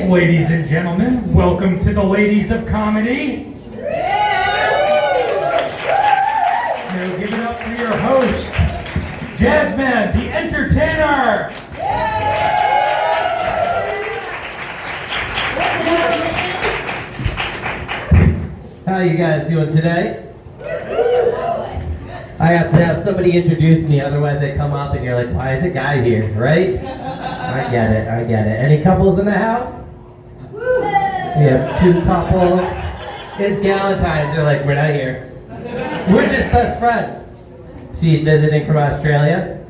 Ladies and gentlemen, welcome to the Ladies of Comedy. Now give it up for your host, Jasmine, the entertainer. How you guys doing today? I have to have somebody introduce me, otherwise I come up and you're like, why is a guy here, right? I get it. Any couples in the house? We have 2 couples. It's Galentines. They're like, we're not here. We're just best friends. She's visiting from Australia.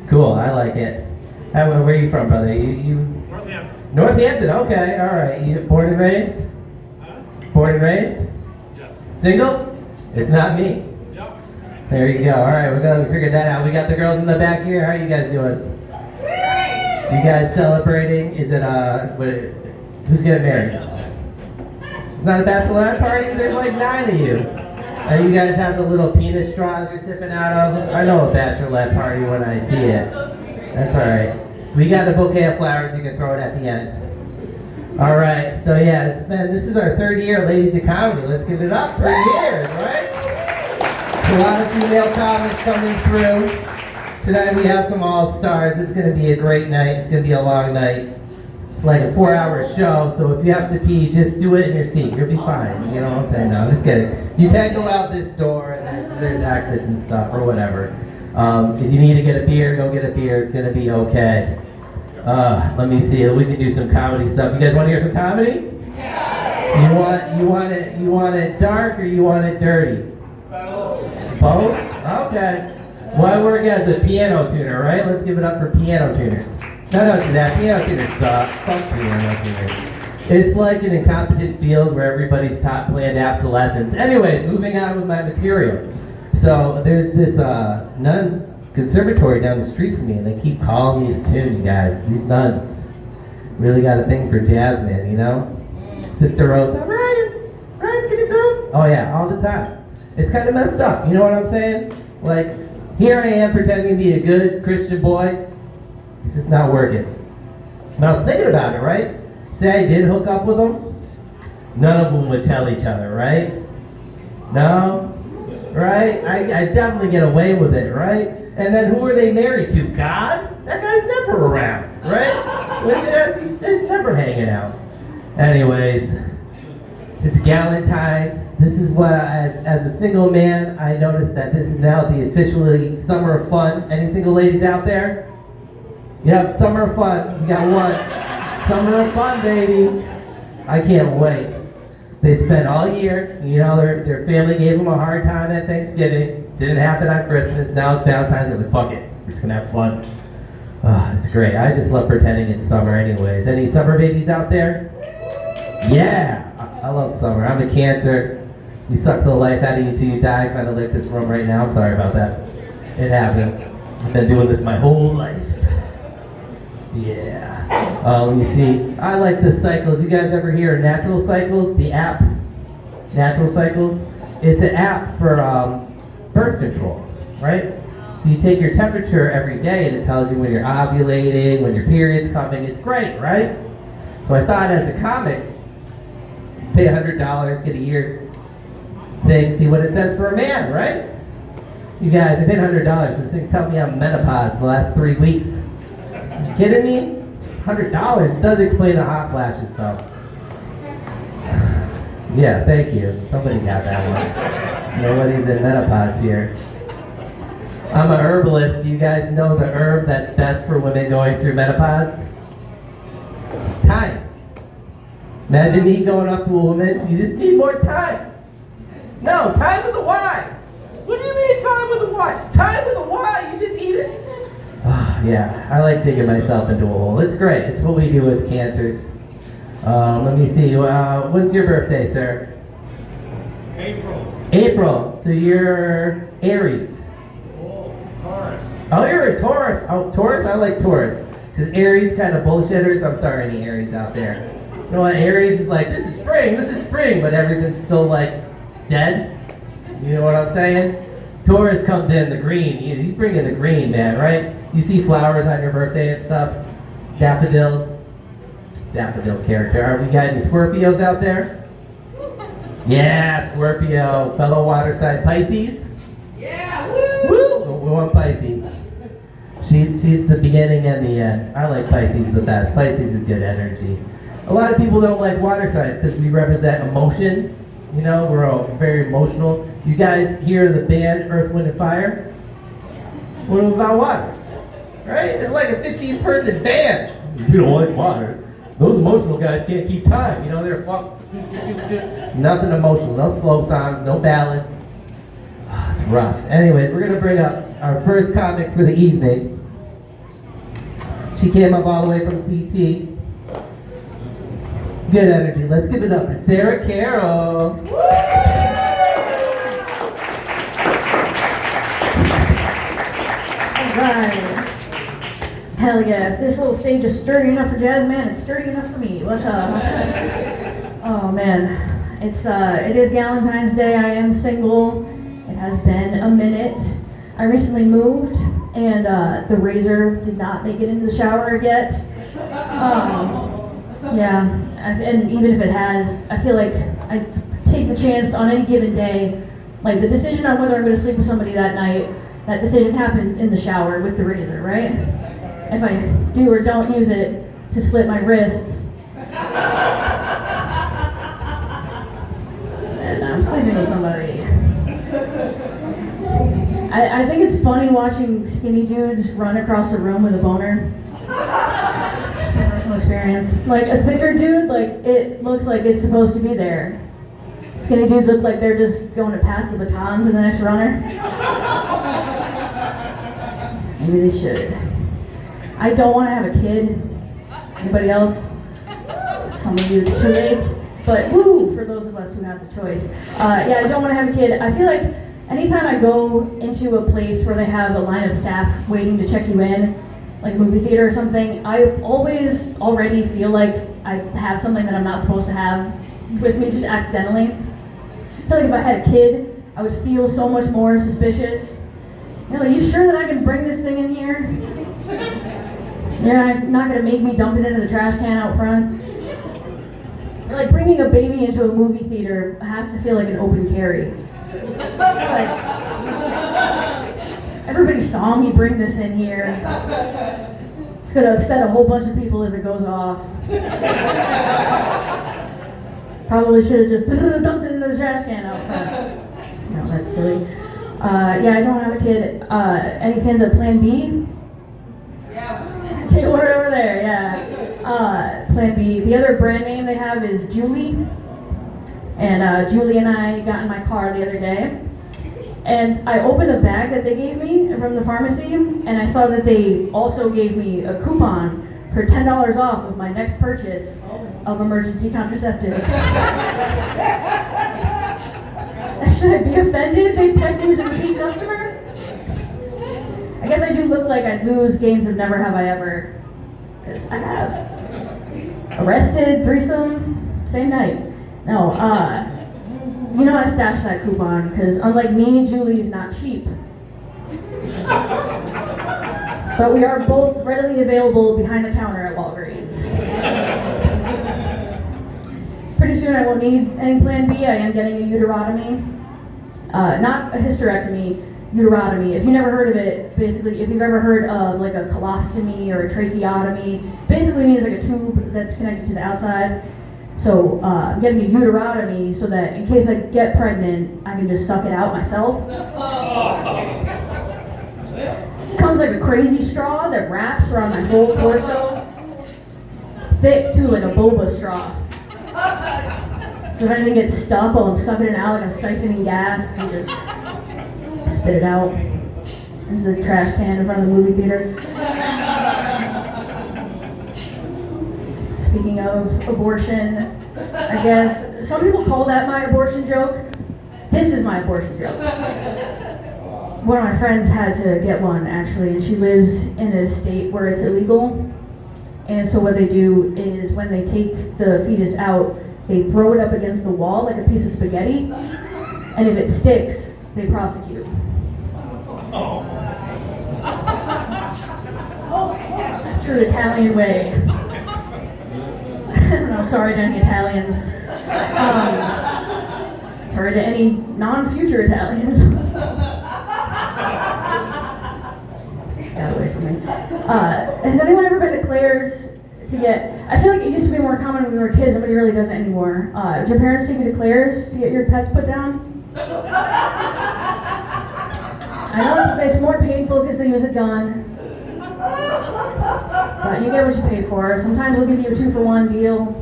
Cool, I like it. Where are you from, brother? You? Northampton. Northampton, okay, all right. You born and raised? Huh? Born and raised? Yeah. Single? It's not me. Yep. There you go. All right, we figured that out. We got the girls in the back here. How are you guys doing? You guys celebrating? Is it who's getting married? It's not a bachelorette party? There's like 9 of you. You guys have the little penis straws you're sipping out of? I know a bachelorette party when I see it. That's all right. We got a bouquet of flowers. You can throw it at the end. All right. So yeah, this is our 3rd year, Ladies of Comedy. Let's give it up. 3 years, right? A lot of female comics coming through. Tonight we have some all-stars. It's going to be a great night. It's going to be a long night. It's like a 4-hour show, so if you have to pee, just do it in your seat. You'll be fine. You know what I'm saying? No, I'm just kidding. You can go out this door, and there's exits and stuff, or whatever. If you need to get a beer, go get a beer. It's going to be okay. Let me see. We can do some comedy stuff. You guys want to hear some comedy? Yeah. You want it dark, or you want it dirty? Both? Okay. Well, I work as a piano tuner, right? Let's give it up for piano tuners. No, don't do that. Piano tuners suck. Fuck piano tuners. It's like an incompetent field where everybody's taught planned obsolescence. Anyways, moving on with my material. So there's this nun conservatory down the street from me, and they keep calling me to tune, you guys. These nuns really got a thing for jazz, man, you know? Sister Rosa, Ryan, can you go? Oh yeah, all the time. It's kind of messed up, you know what I'm saying? Like, here I am pretending to be a good Christian boy. It's just not working. But I was thinking about it, right? Say I did hook up with them. None of them would tell each other, right? No? Right? I definitely get away with it, right? And then who are they married to? God? That guy's never around, right? He's never hanging out. Anyways, it's Galentines. This is what, as a single man, I noticed that this is now the officially summer of fun. Any single ladies out there? Yep, summer of fun. We got one. Summer of fun, baby. I can't wait. They spent all year, you know, their family gave them a hard time at Thanksgiving. Didn't happen on Christmas. Now it's Valentine's. They're like, fuck it. We're just gonna have fun. Oh, it's great. I just love pretending it's summer anyways. Any summer babies out there? Yeah. I love summer. I'm a Cancer. We suck the life out of you till you die. Kind of like this room right now. I'm sorry about that. It happens. I've been doing this my whole life. Yeah. Let me see. I like the cycles. You guys ever hear of Natural Cycles? The app? Natural Cycles? It's an app for birth control, right? So you take your temperature every day and it tells you when you're ovulating, when your period's coming. It's great, right? So I thought as a comic, pay $100, get a year thing, see what it says for a man, right? You guys, I paid $100 for this thing. Tell me I'm menopause the last 3 weeks. You kidding me? $100. It does explain the hot flashes, though. Yeah, thank you. Somebody got that one. Nobody's in menopause here. I'm a herbalist. Do you guys know the herb that's best for women going through menopause? Time. Imagine me going up to a woman, you just need more time. No, time with a Y. What do you mean time with a Y? Time with a Y, you just eat it. Oh, yeah, I like digging myself into a hole. It's great, it's what we do as Cancers. Let me see, when's your birthday, sir? April, so you're Aries. Oh, Taurus. Oh, you're a Taurus. Oh, Taurus, I like Taurus. Because Aries kind of bullshitters. I'm sorry, any Aries out there. You know what, Aries is like, this is spring, but everything's still like dead. You know what I'm saying? Taurus comes in the green. You bring in the green, man, right? You see flowers on your birthday and stuff, daffodils. daffodil character. Are we got any Scorpios out there? Yeah, Scorpio. Fellow water sign Pisces? Yeah, Woo! We want Pisces. She's the beginning and the end. I like Pisces the best. Pisces is good energy. A lot of people don't like water signs because we represent emotions. You know, we're all very emotional. You guys hear the band Earth, Wind, and Fire? What about water? Right? It's like a 15-person band. You don't like water. Those emotional guys can't keep time. You know, they're nothing emotional. No slow songs, no ballads. Oh, it's rough. Anyways, we're going to bring up our first comic for the evening. She came up all the way from CT. Good energy. Let's give it up for Sarah Carroll. Alright. Hell yeah, if this little stage is sturdy enough for Jazz Man, it's sturdy enough for me. What's up? Oh man. It is Galentines Day. I am single. It has been a minute. I recently moved and the razor did not make it into the shower yet. Yeah, and even if it has, I feel like I take the chance on any given day, like the decision on whether I'm going to sleep with somebody that night, that decision happens in the shower with the razor, right? If I do or don't use it to slit my wrists, and I'm sleeping with somebody. I think it's funny watching skinny dudes run across the room with a boner. Personal experience. Like a thicker dude, like it looks like it's supposed to be there. Skinny dudes look like they're just going to pass the baton to the next runner. Maybe they should. I don't want to have a kid. Anybody else? Some of you it's too late. But woo, for those of us who have the choice. Yeah, I don't want to have a kid. I feel like anytime I go into a place where they have a line of staff waiting to check you in, like a movie theater or something, I always already feel like I have something that I'm not supposed to have with me just accidentally. I feel like if I had a kid, I would feel so much more suspicious. You know, are you sure that I can bring this thing in here? You're not gonna make me dump it into the trash can out front? Or like bringing a baby into a movie theater has to feel like an open carry. It's like, everybody saw me bring this in here. It's gonna upset a whole bunch of people if it goes off. Probably should have just dumped it into the trash can out front. No, that's silly. Yeah, I don't have a kid. Any fans of Plan B? Yeah. Take a word over there, yeah. Plan B. The other brand name they have is Julie. And Julie and I got in my car the other day. And I opened the bag that they gave me from the pharmacy, and I saw that they also gave me a coupon for $10 off of my next purchase of emergency contraceptive. Should I be offended if they pegged me as a repeat customer? I guess I do look like I'd lose games of Never Have I Ever, because I have. Arrested, threesome, same night. No, you know I stashed that coupon, because unlike me, Julie's not cheap. But we are both readily available behind the counter at Walgreens. Pretty soon I won't need any Plan B. I am getting a uterotomy. Not a hysterectomy, uterotomy. If you never heard of it, basically, if you've ever heard of like a colostomy or a tracheotomy, basically means like a tube that's connected to the outside. So I'm getting a uterotomy so that in case I get pregnant, I can just suck it out myself. It comes like a crazy straw that wraps around my whole torso. Thick too, like a boba straw. So if anything gets stuck while I'm sucking it out, like I'm siphoning gas, I just spit it out into the trash can in front of the movie theater. Speaking of abortion, I guess some people call that my abortion joke. This is my abortion joke. One of my friends had to get one actually, and she lives in a state where it's illegal. And so what they do is when they take the fetus out, they throw it up against the wall like a piece of spaghetti, and if it sticks, they prosecute. True Italian way. sorry to any Italians. Sorry to any non-future Italians. Got away from me. Has anyone ever been to Claire's to get? I feel like it used to be more common when we were kids. Nobody really does it anymore. Did your parents take you to Claire's to get your pets put down? I know it's more painful because they use a gun, but you get what you pay for. Sometimes they'll give you a 2-for-1 deal,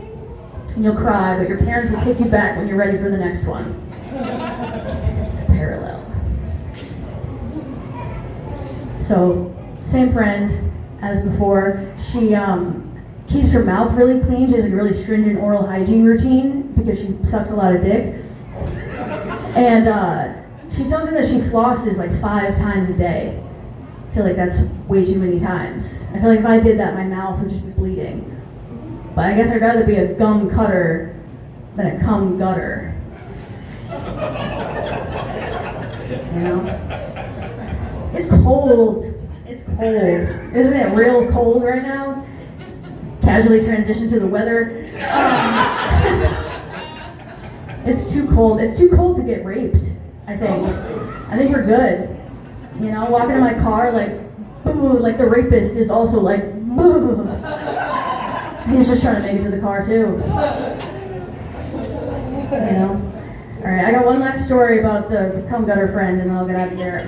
and you'll cry, but your parents will take you back when you're ready for the next one. It's a parallel. So, same friend as before. She keeps her mouth really clean. She has a really stringent oral hygiene routine because she sucks a lot of dick. And she tells me that she flosses like 5 times a day. I feel like that's way too many times. I feel like if I did that, my mouth would just be bleeding. But I guess I'd rather be a gum cutter than a cum gutter. You know? It's cold. It's cold. Isn't it real cold right now? Casually transition to the weather. It's too cold. It's too cold to get raped, I think. I think we're good. You know, walking in my car like, boo, like the rapist is also like, boo. He's just trying to make it to the car too. You know? Alright, I got one last story about the cum gutter friend and then I'll get out of here.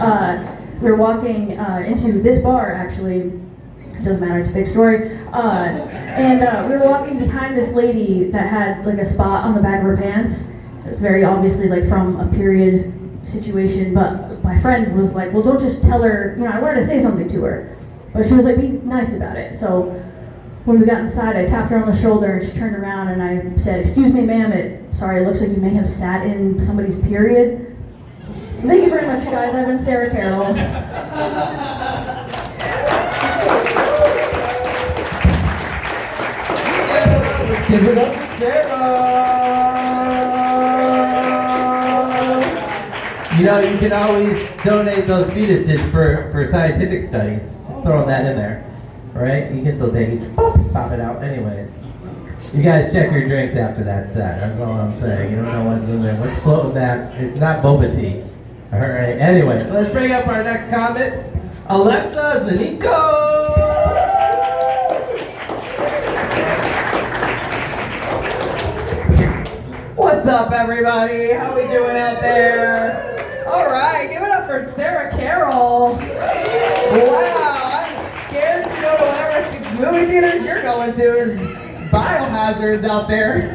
We were walking into this bar, actually. It doesn't matter, it's a fake story. And we were walking behind this lady that had like a spot on the back of her pants. It was very obviously like from a period situation, but my friend was like, well, don't just tell her, you know, I wanted to say something to her. But she was like, be nice about it. So when we got inside, I tapped her on the shoulder and she turned around and I said, excuse me, ma'am, it looks like you may have sat in somebody's period. Thank you very much, you guys. I've been Sarah Carroll. Let's give it up to Sarah. You know, you can always donate those fetuses for scientific studies. Just throwing that in there, right? You can still take it, pop it out. Anyways, you guys check your drinks after that set. That's all I'm saying. You don't know what's in there. What's floating that? It's not boba tea. All right. Anyways, let's bring up our next comic, Alexa Zanico. What's up, everybody? How we doing out there? All right, give it up for Sarah Carroll. Wow, I'm scared to go to whatever movie theaters you're going to. There's biohazards out there.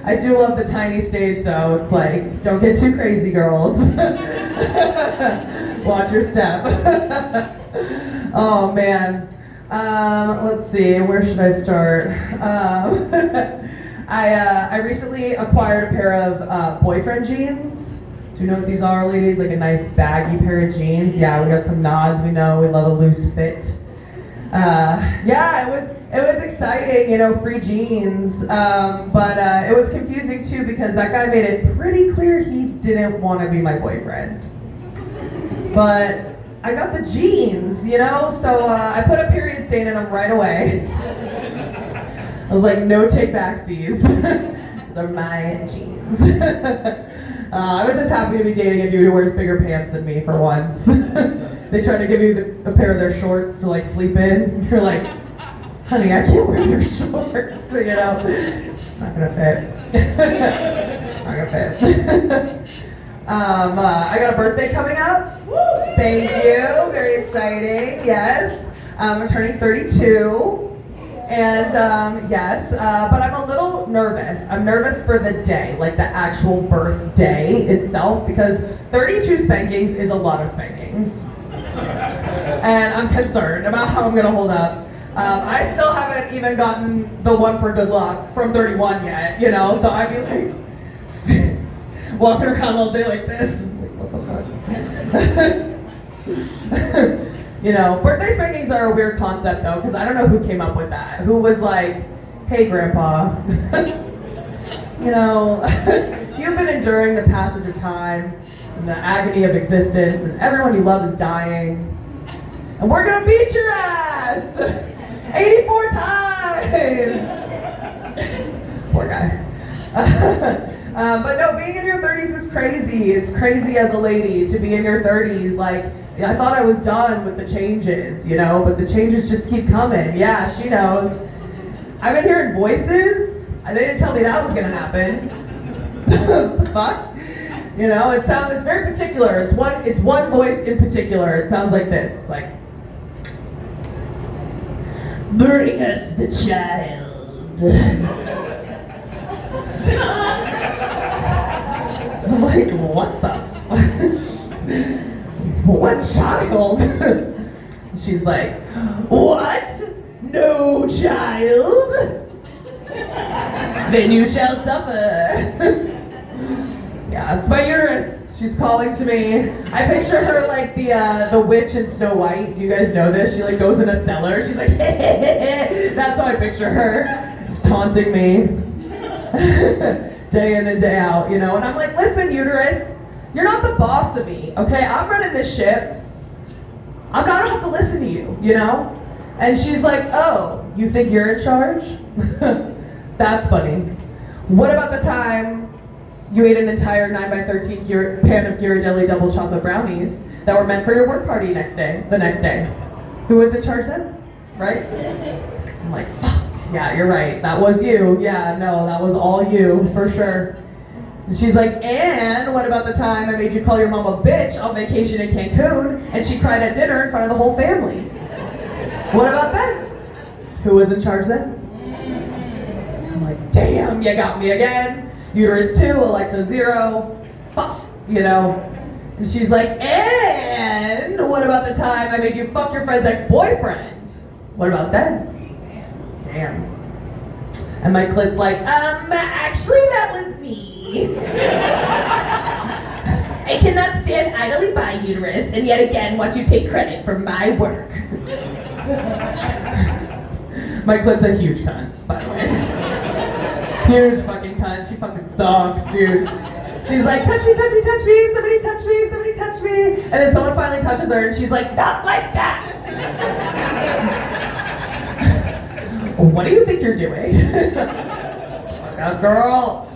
I do love the tiny stage, though. It's like, don't get too crazy, girls. Watch your step. Oh, man. Let's see, where should I start? I recently acquired a pair of boyfriend jeans. Do you know what these are, ladies? Like a nice baggy pair of jeans. Yeah, we got some nods. We know we love a loose fit. Yeah, it was exciting, you know, free jeans. But it was confusing too because that guy made it pretty clear he didn't want to be my boyfriend. But I got the jeans, you know, so I put a period stain in them right away. I was like, no take backsies. Those are my jeans. I was just happy to be dating a dude who wears bigger pants than me for once. They try to give you a pair of their shorts to like sleep in. You're like, honey, I can't wear your shorts. You know, it's not gonna fit. Not gonna fit. I got a birthday coming up. Thank you. Very exciting. Yes. I'm turning 32. And yes, but I'm a little nervous. I'm nervous for the day, like the actual birthday itself, because 32 spankings is a lot of spankings. And I'm concerned about how I'm gonna hold up. I still haven't even gotten the one for good luck from 31 yet, you know, so I'd be like, walking around all day like this. Like, what the fuck? You know, birthday spankings are a weird concept though, because I don't know who came up with that. Who was like, hey grandpa, you know, you've been enduring the passage of time and the agony of existence, and everyone you love is dying. And we're gonna beat your ass 84 times. Poor guy. But no, being in your 30s is crazy. It's crazy as a lady to be in your 30s. Like, I thought I was done with the changes, you know, but the changes just keep coming. Yeah, she knows. I've been hearing voices. They didn't tell me that was gonna happen. The fuck? You know, it's very particular. It's one voice in particular. It sounds like this. It's like, bring us the child. I'm like, what the? What child? She's like, what? No child? Then you shall suffer. Yeah, it's my uterus. She's calling to me. I picture her like the witch in Snow White. Do you guys know this? She like goes in a cellar. She's like, that's how I picture her. Just taunting me. Day in and day out, you know? And I'm like, listen, uterus, you're not the boss of me, okay? I'm running this ship. I don't have to listen to you, you know? And she's like, oh, you think you're in charge? That's funny. What about the time you ate an entire 9x13 pan of Ghirardelli double chocolate brownies that were meant for your work party the next day? Who was in charge then? Right? I'm like, fuck. Yeah, you're right. That was you. Yeah, no, that was all you, for sure. And she's like, and what about the time I made you call your mom a bitch on vacation in Cancun and she cried at dinner in front of the whole family? What about that? Who was in charge then? I'm like, damn, you got me again. Uterus 2, Alexa 0. Fuck, you know? And she's like, and what about the time I made you fuck your friend's ex-boyfriend? What about that? Damn. And my clit's like, actually that was me. I cannot stand idly by, uterus, and yet again want you to take credit for my work. My clit's a huge cunt, by the way. Huge fucking cunt. She fucking sucks, dude. She's like, touch me, touch me, touch me, somebody touch me, somebody touch me. And then someone finally touches her and she's like, not like that. What do you think you're doing? Fuck out, girl.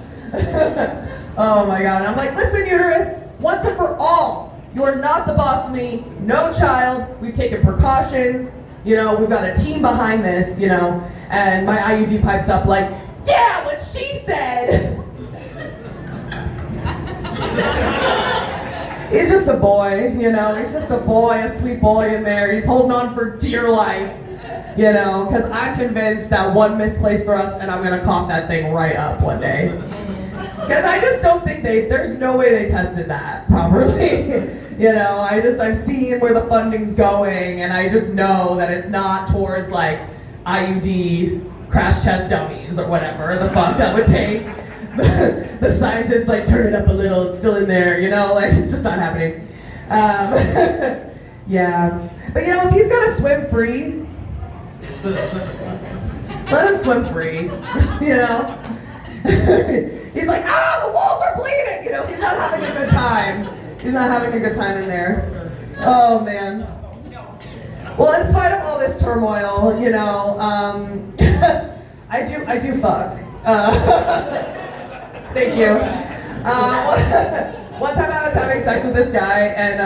Oh my god. And I'm like, listen, uterus, once and for all, you are not the boss of me, no child, we've taken precautions, you know, we've got a team behind this, you know, and my IUD pipes up like, yeah, what she said. He's just a boy, you know, he's just a boy, a sweet boy in there, he's holding on for dear life. You know, because I'm convinced that one misplaced thrust and I'm going to cough that thing right up one day. Because I just don't think there's no way they tested that properly. You know, I've seen where the funding's going and I just know that it's not towards like IUD crash test dummies or whatever the fuck that would take. The scientists like turn it up a little, it's still in there, you know, like it's just not happening. Yeah. But you know, if he's going to swim free, let him swim free, you know? He's like, the walls are bleeding, you know? He's not having a good time. He's not having a good time in there. Oh, man. Well, in spite of all this turmoil, you know, I do fuck. Thank you. One time I was having sex with this guy and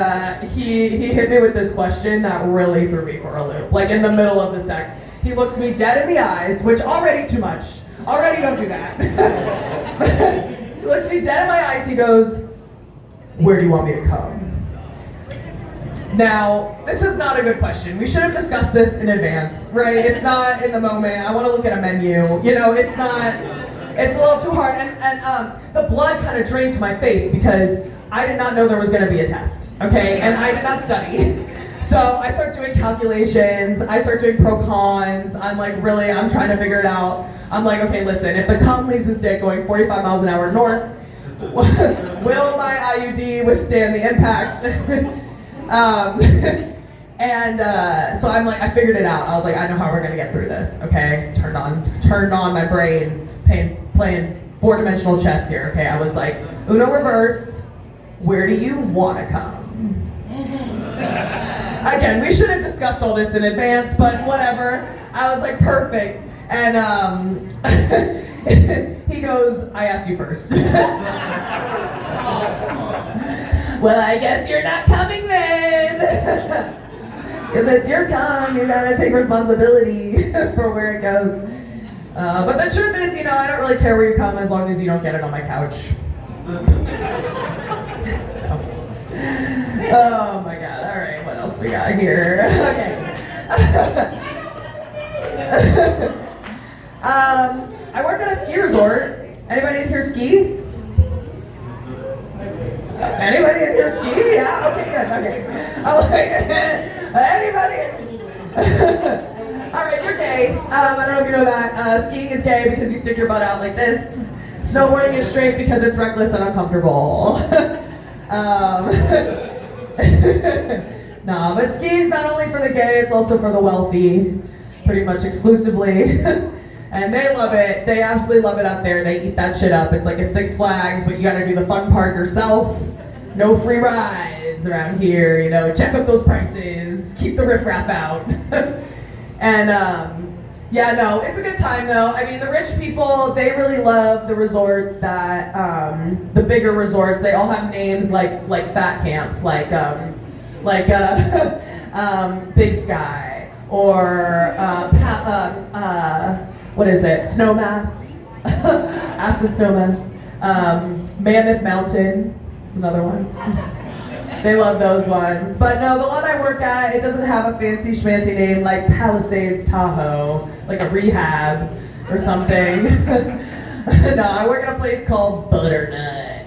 he hit me with this question that really threw me for a loop. Like in the middle of the sex. He looks me dead in the eyes, which already too much. Already don't do that. He looks me dead in my eyes, he goes, where do you want me to come? Now, this is not a good question. We should have discussed this in advance, right? It's not in the moment. I want to look at a menu. You know, it's not, it's a little too hard. And the blood kind of drains from my face because I did not know there was going to be a test, okay? And I did not study. So I start doing calculations, I start doing pro cons, I'm trying to figure it out. I'm like, okay, listen, if the cum leaves this dick going 45 miles an hour north, will my IUD withstand the impact? So I'm like, I figured it out. I was like, I know how we're gonna get through this, okay? Turned on my brain, playing four-dimensional chess here, okay? I was like, Uno reverse, where do you wanna come? Again, we should have discussed all this in advance, but whatever. I was like, perfect. And He goes, I asked you first. Well, I guess you're not coming then. Because it's your cum, you gotta take responsibility for where it goes. But the truth is, you know, I don't really care where you come as long as you don't get it on my couch. So. Oh my god, alright, what else we got here? Okay. I work at a ski resort. Anybody in here ski? Anybody in here ski? Yeah? Okay, good, okay. Anybody? Alright, you're gay. I don't know if you know that. Skiing is gay because you stick your butt out like this. Snowboarding is straight because it's reckless and uncomfortable. Nah, but skiing's not only for the gay, it's also for the wealthy. Pretty much exclusively. And they love it. They absolutely love it out there. They eat that shit up. It's like a Six Flags, but you gotta do the fun part yourself. No free rides around here, you know, check up those prices, keep the riffraff out. And yeah, no, it's a good time though. I mean, the rich people, they really love the resorts that, the bigger resorts, they all have names like fat camps, like Big Sky, or what is it, Snowmass, Aspen Snowmass, Mammoth Mountain, it's another one. They love those ones. But no, the one I work at, it doesn't have a fancy schmancy name like Palisades Tahoe, like a rehab or something. No, I work at a place called Butternut.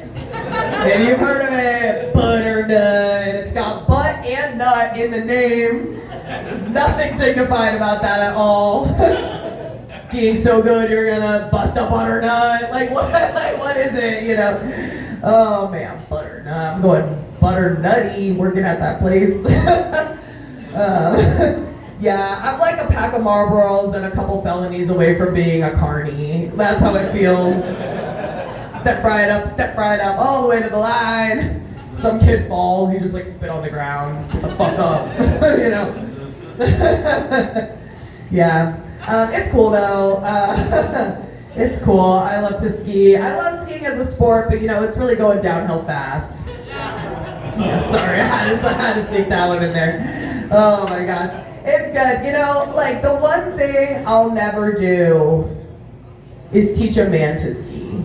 Maybe you've heard of it, Butternut. It's got butt and nut in the name. There's nothing dignified about that at all. Skiing so good, you're gonna bust a butternut. Like what is it, you know? Oh man, butternut. I'm going butternutty working at that place. Yeah, I'm like a pack of Marlboros and a couple felonies away from being a carny. That's how it feels. Step right up, all the way to the line. Some kid falls, you just like spit on the ground. Get the fuck up, you know? Yeah, it's cool though. It's cool. I love to ski. I love skiing as a sport, but you know, it's really going downhill fast. Yeah, sorry, I had to sneak that one in there. Oh my gosh. It's good. You know, like the one thing I'll never do is teach a man to ski.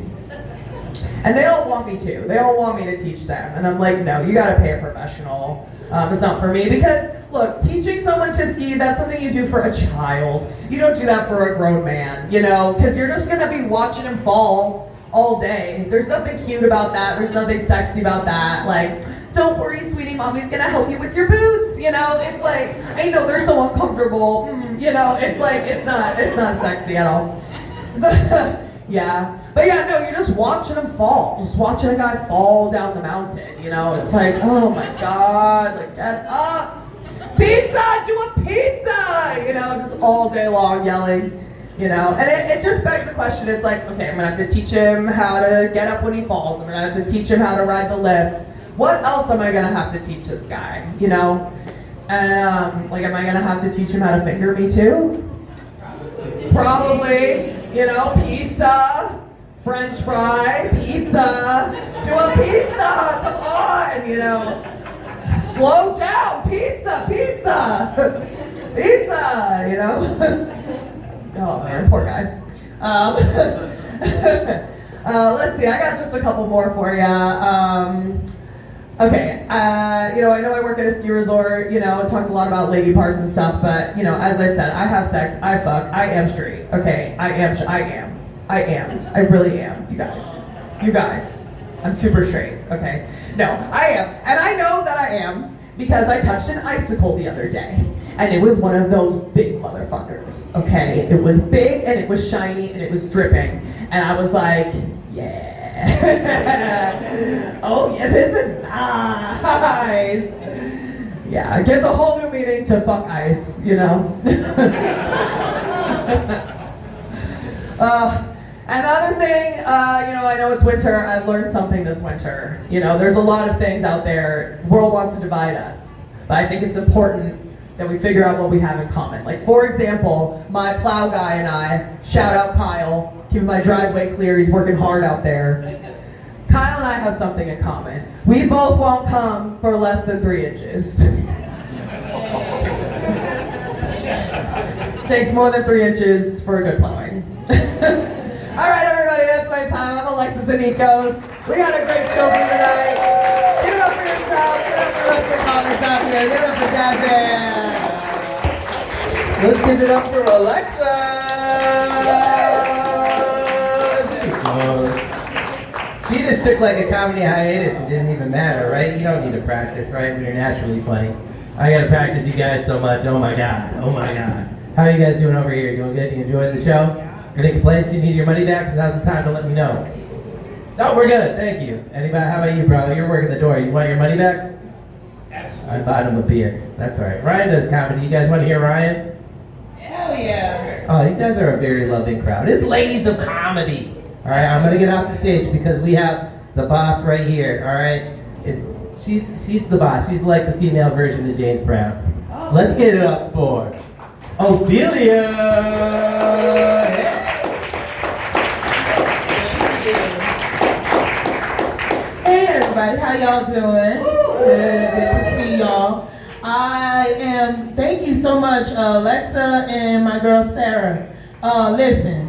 And they all want me to. They all want me to teach them. And I'm like, no, you gotta pay a professional. It's not for me because, look, teaching someone to ski, that's something you do for a child. You don't do that for a grown man, you know, because you're just gonna be watching him fall all day. There's nothing cute about that. There's nothing sexy about that. Like, don't worry, sweetie, mommy's gonna help you with your boots, you know? It's like, I know they're so uncomfortable, you know? It's like, it's not sexy at all. So, yeah. But yeah, no, you're just watching them fall. Just watching a guy fall down the mountain, you know? It's like, oh my God, like, get up. Pizza, do a pizza! You know, just all day long yelling, you know? And it just begs the question, it's like, okay, I'm gonna have to teach him how to get up when he falls. I'm gonna have to teach him how to ride the lift. What else am I gonna have to teach this guy, you know? And like, am I gonna have to teach him how to finger me too? Probably, you know, pizza, French fry, pizza, do a pizza, come on, you know. Slow down, pizza, pizza, you know. Oh man, poor guy. Let's see, I got just a couple more for ya. Okay, you know, I work at a ski resort, you know, talked a lot about lady parts and stuff, but, you know, as I said, I have sex, I fuck, I am straight, okay? I really am, you guys. I'm super straight, okay? No, I am, and I know that I am because I touched an icicle the other day, and it was one of those big motherfuckers, okay? It was big, and it was shiny, and it was dripping, and I was like, yeah. Oh yeah, this is nice. Yeah, it gives a whole new meaning to fuck ice, you know. Another thing, you know, I know it's winter. I've learned something this winter. You know, there's a lot of things out there. The world wants to divide us, but I think it's important that we figure out what we have in common. Like, for example, my plow guy and I, shout out Kyle, keeping my driveway clear. He's working hard out there. Kyle and I have something in common. We both won't come for less than 3 inches. Takes more than 3 inches for a good plowing. All right, everybody, that's my time. I'm Alexis and Nikos. We got a great show for you tonight. Give it up for yourself. Give it up for the rest of the comics out here. Give it up for Jasmine. Let's give it up for Alexa. She just took like a comedy hiatus and didn't even matter, right? You don't need to practice, right? When you're naturally funny. I gotta practice you guys so much. Oh my god. Oh my god. How are you guys doing over here? Doing good? You enjoying the show? Any complaints? You need your money back? Because now's the time to let me know. No, we're good. Thank you. Anybody? How about you, bro? You're working the door. You want your money back? Absolutely. I bought him a beer. That's all right. Ryan does comedy. You guys want to hear Ryan? Hell yeah. Oh, you guys are a very loving crowd. It's ladies of comedy. All right, I'm gonna get off the stage because we have the boss right here. All right, she's the boss. She's like the female version of James Brown. Let's get it up for Ophelia. Hey everybody, how y'all doing? Good to see y'all. Thank you so much, Alexa and my girl Sarah. Listen,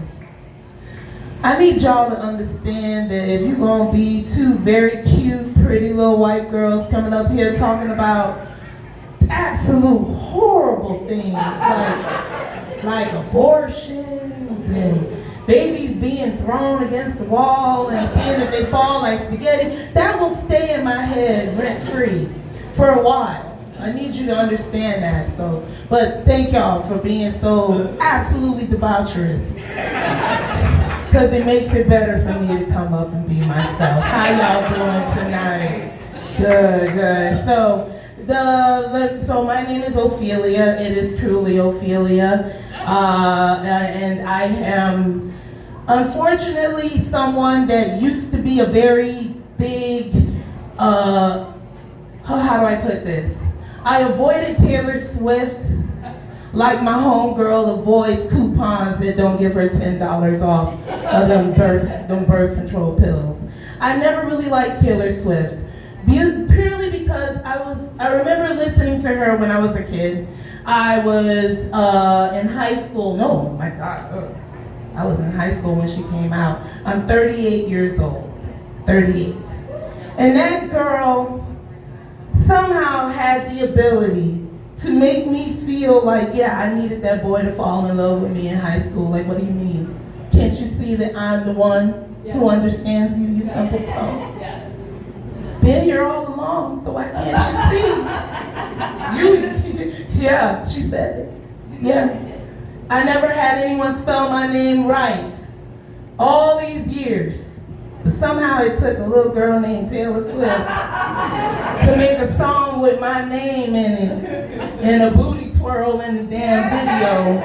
I need y'all to understand that if you're gonna be two very cute, pretty little white girls coming up here talking about absolute horrible things like abortions and babies being thrown against the wall and seeing if they fall like spaghetti, that will stay in my head rent-free for a while. I need you to understand that. But thank y'all for being so absolutely debaucherous. Because it makes it better for me to come up and be myself. How y'all doing tonight? Good. So my name is Ophelia. It is truly Ophelia. And I am unfortunately someone that used to be a very big, how do I put this? I avoided Taylor Swift like my homegirl avoids coupons that don't give her $10 off of them birth control pills. I never really liked Taylor Swift, purely because I remember listening to her when I was a kid. I was in high school. No, my God. I was in high school when she came out. I'm 38 years old. 38. And that girl somehow had the ability to make me feel like, yeah, I needed that boy to fall in love with me in high school. Like, what do you mean? Can't you see that I'm the one who understands you, you simpleton? Yes. Been here all along, so why can't you see? Yeah, she said it. Yeah. I never had anyone spell my name right all these years. But somehow it took a little girl named Taylor Swift to make a song with my name in it and a booty twirl in the damn video.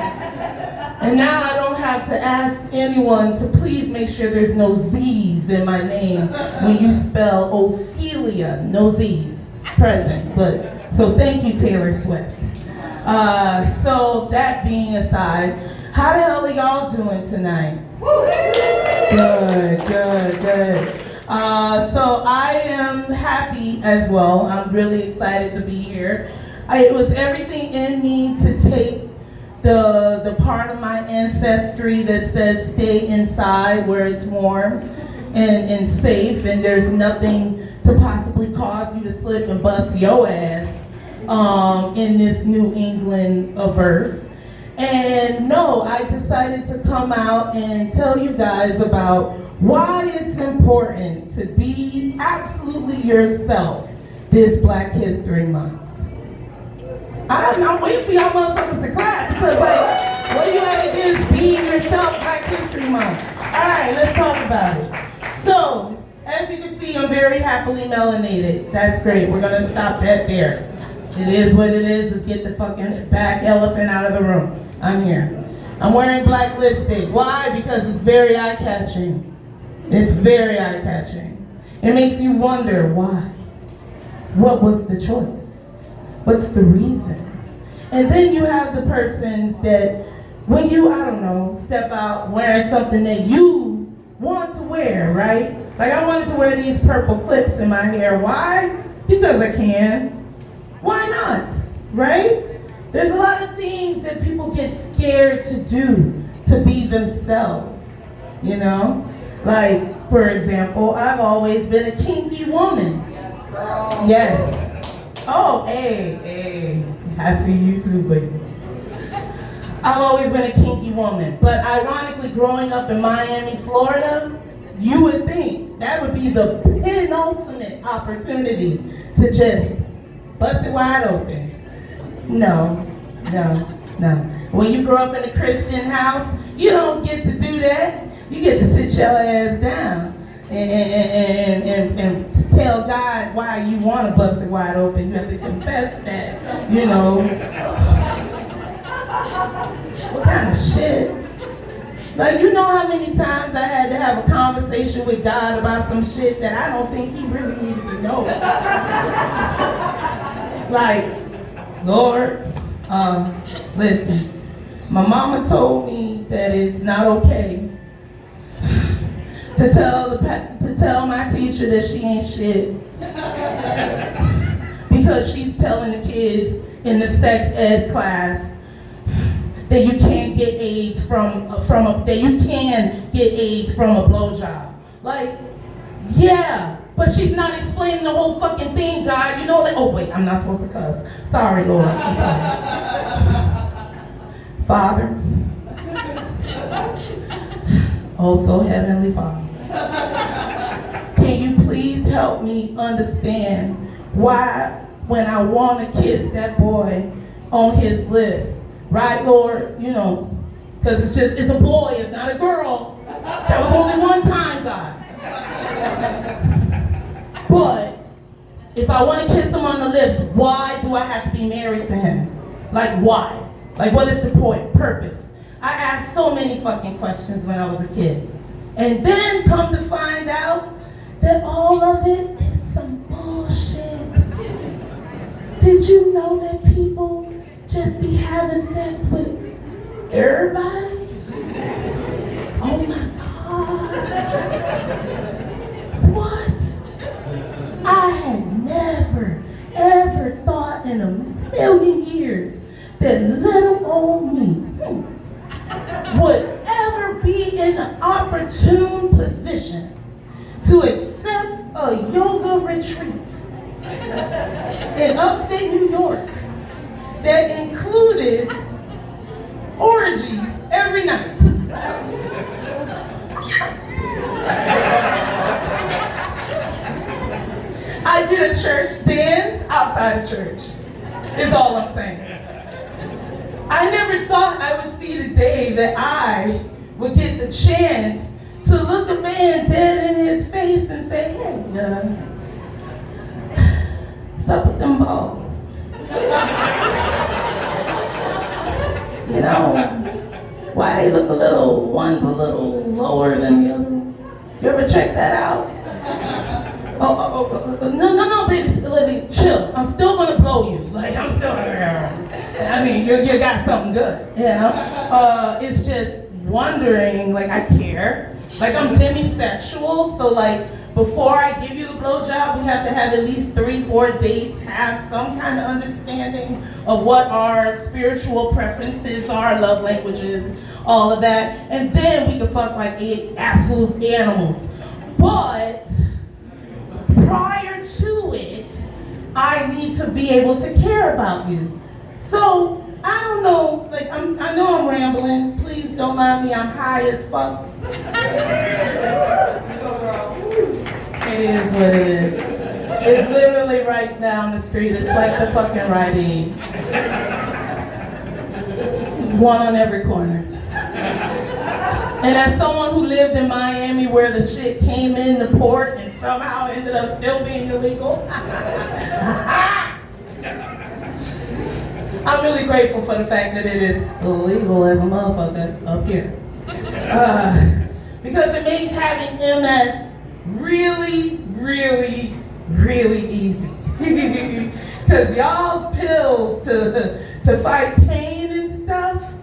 And now I don't have to ask anyone to please make sure there's no Z's in my name when you spell Ophelia. No Z's present. So thank you, Taylor Swift. So that being aside, how the hell are y'all doing tonight? Good. So I am happy as well. I'm really excited to be here. It was everything in me to take the part of my ancestry that says stay inside where it's warm and safe and there's nothing to possibly cause you to slip and bust your ass in this New England verse. And no, I decided to come out and tell you guys about why it's important to be absolutely yourself this Black History Month. I'm waiting for y'all motherfuckers to clap because what do you have against being yourself Black History Month? All right, let's talk about it. So, as you can see, I'm very happily melanated. That's great. We're gonna stop that there. It is what it is. Let's get the fucking back elephant out of the room. I'm here. I'm wearing black lipstick. Why? Because it's very eye-catching. It's very eye-catching. It makes you wonder why. What was the choice? What's the reason? And then you have the persons that when you, I don't know, step out wearing something that you want to wear, right? Like I wanted to wear these purple clips in my hair. Why? Because I can. Why not? Right? There's a lot of things that people get scared to do to be themselves, you know? Like, for example, I've always been a kinky woman. Yes. Oh, hey, I see you too, baby. I've always been a kinky woman, but ironically, growing up in Miami, Florida, you would think that would be the penultimate opportunity to just bust it wide open. No. When you grow up in a Christian house, you don't get to do that. You get to sit your ass down and tell God why you want to bust it wide open. You have to confess that, you know. What kind of shit? Like, you know how many times I had to have a conversation with God about some shit that I don't think he really needed to know. Like, Lord, listen, my mama told me that it's not okay to tell my teacher that she ain't shit because she's telling the kids in the sex ed class that you can't get AIDS from a blowjob. Like, yeah, but she's not explaining the whole fucking thing, God. You know, like, oh wait, I'm not supposed to cuss. Sorry, Lord. I'm sorry. Father, also Heavenly Father, can you please help me understand why when I want to kiss that boy on his lips, right, Lord? You know, because it's a boy, it's not a girl. That was only one time, God. But if I want to kiss him on the lips, why do I have to be married to him? Like, why? Like, what is the purpose? I asked so many fucking questions when I was a kid. And then come to find out that all of it is some bullshit. Did you know that people just be having sex with everybody? Oh my God. What? I had never, ever thought in a million years that little old me would ever be in an opportune position to accept a yoga retreat in upstate New York that included orgies every night. I did a church dance outside of church, is all I'm saying. I never thought I would see the day that I would get the chance to look a man dead in his face and say, hey, sup with them balls. You know, why they look one's a little lower than the other one. You ever check that out? No, baby, chill. I'm still gonna blow you. Like, I'm still, I mean, you got something good, you know? It's just wondering, like, I care. Like, I'm demisexual, so like, before I give you the blowjob, we have to have at least 3-4 dates, have some kind of understanding of what our spiritual preferences are, love languages, all of that. And then we can fuck like absolute animals. But prior to it, I need to be able to care about you. So, I don't know, like, I know I'm rambling. Please don't mind me, I'm high as fuck. It is what it is. It's literally right down the street. It's like the fucking Rite Aid. One on every corner. And as someone who lived in Miami where the shit came in the port and somehow ended up still being illegal, I'm really grateful for the fact that it is illegal as a motherfucker up here. Because it makes having MS really, really, really easy. Because y'all's pills to fight pain and stuff,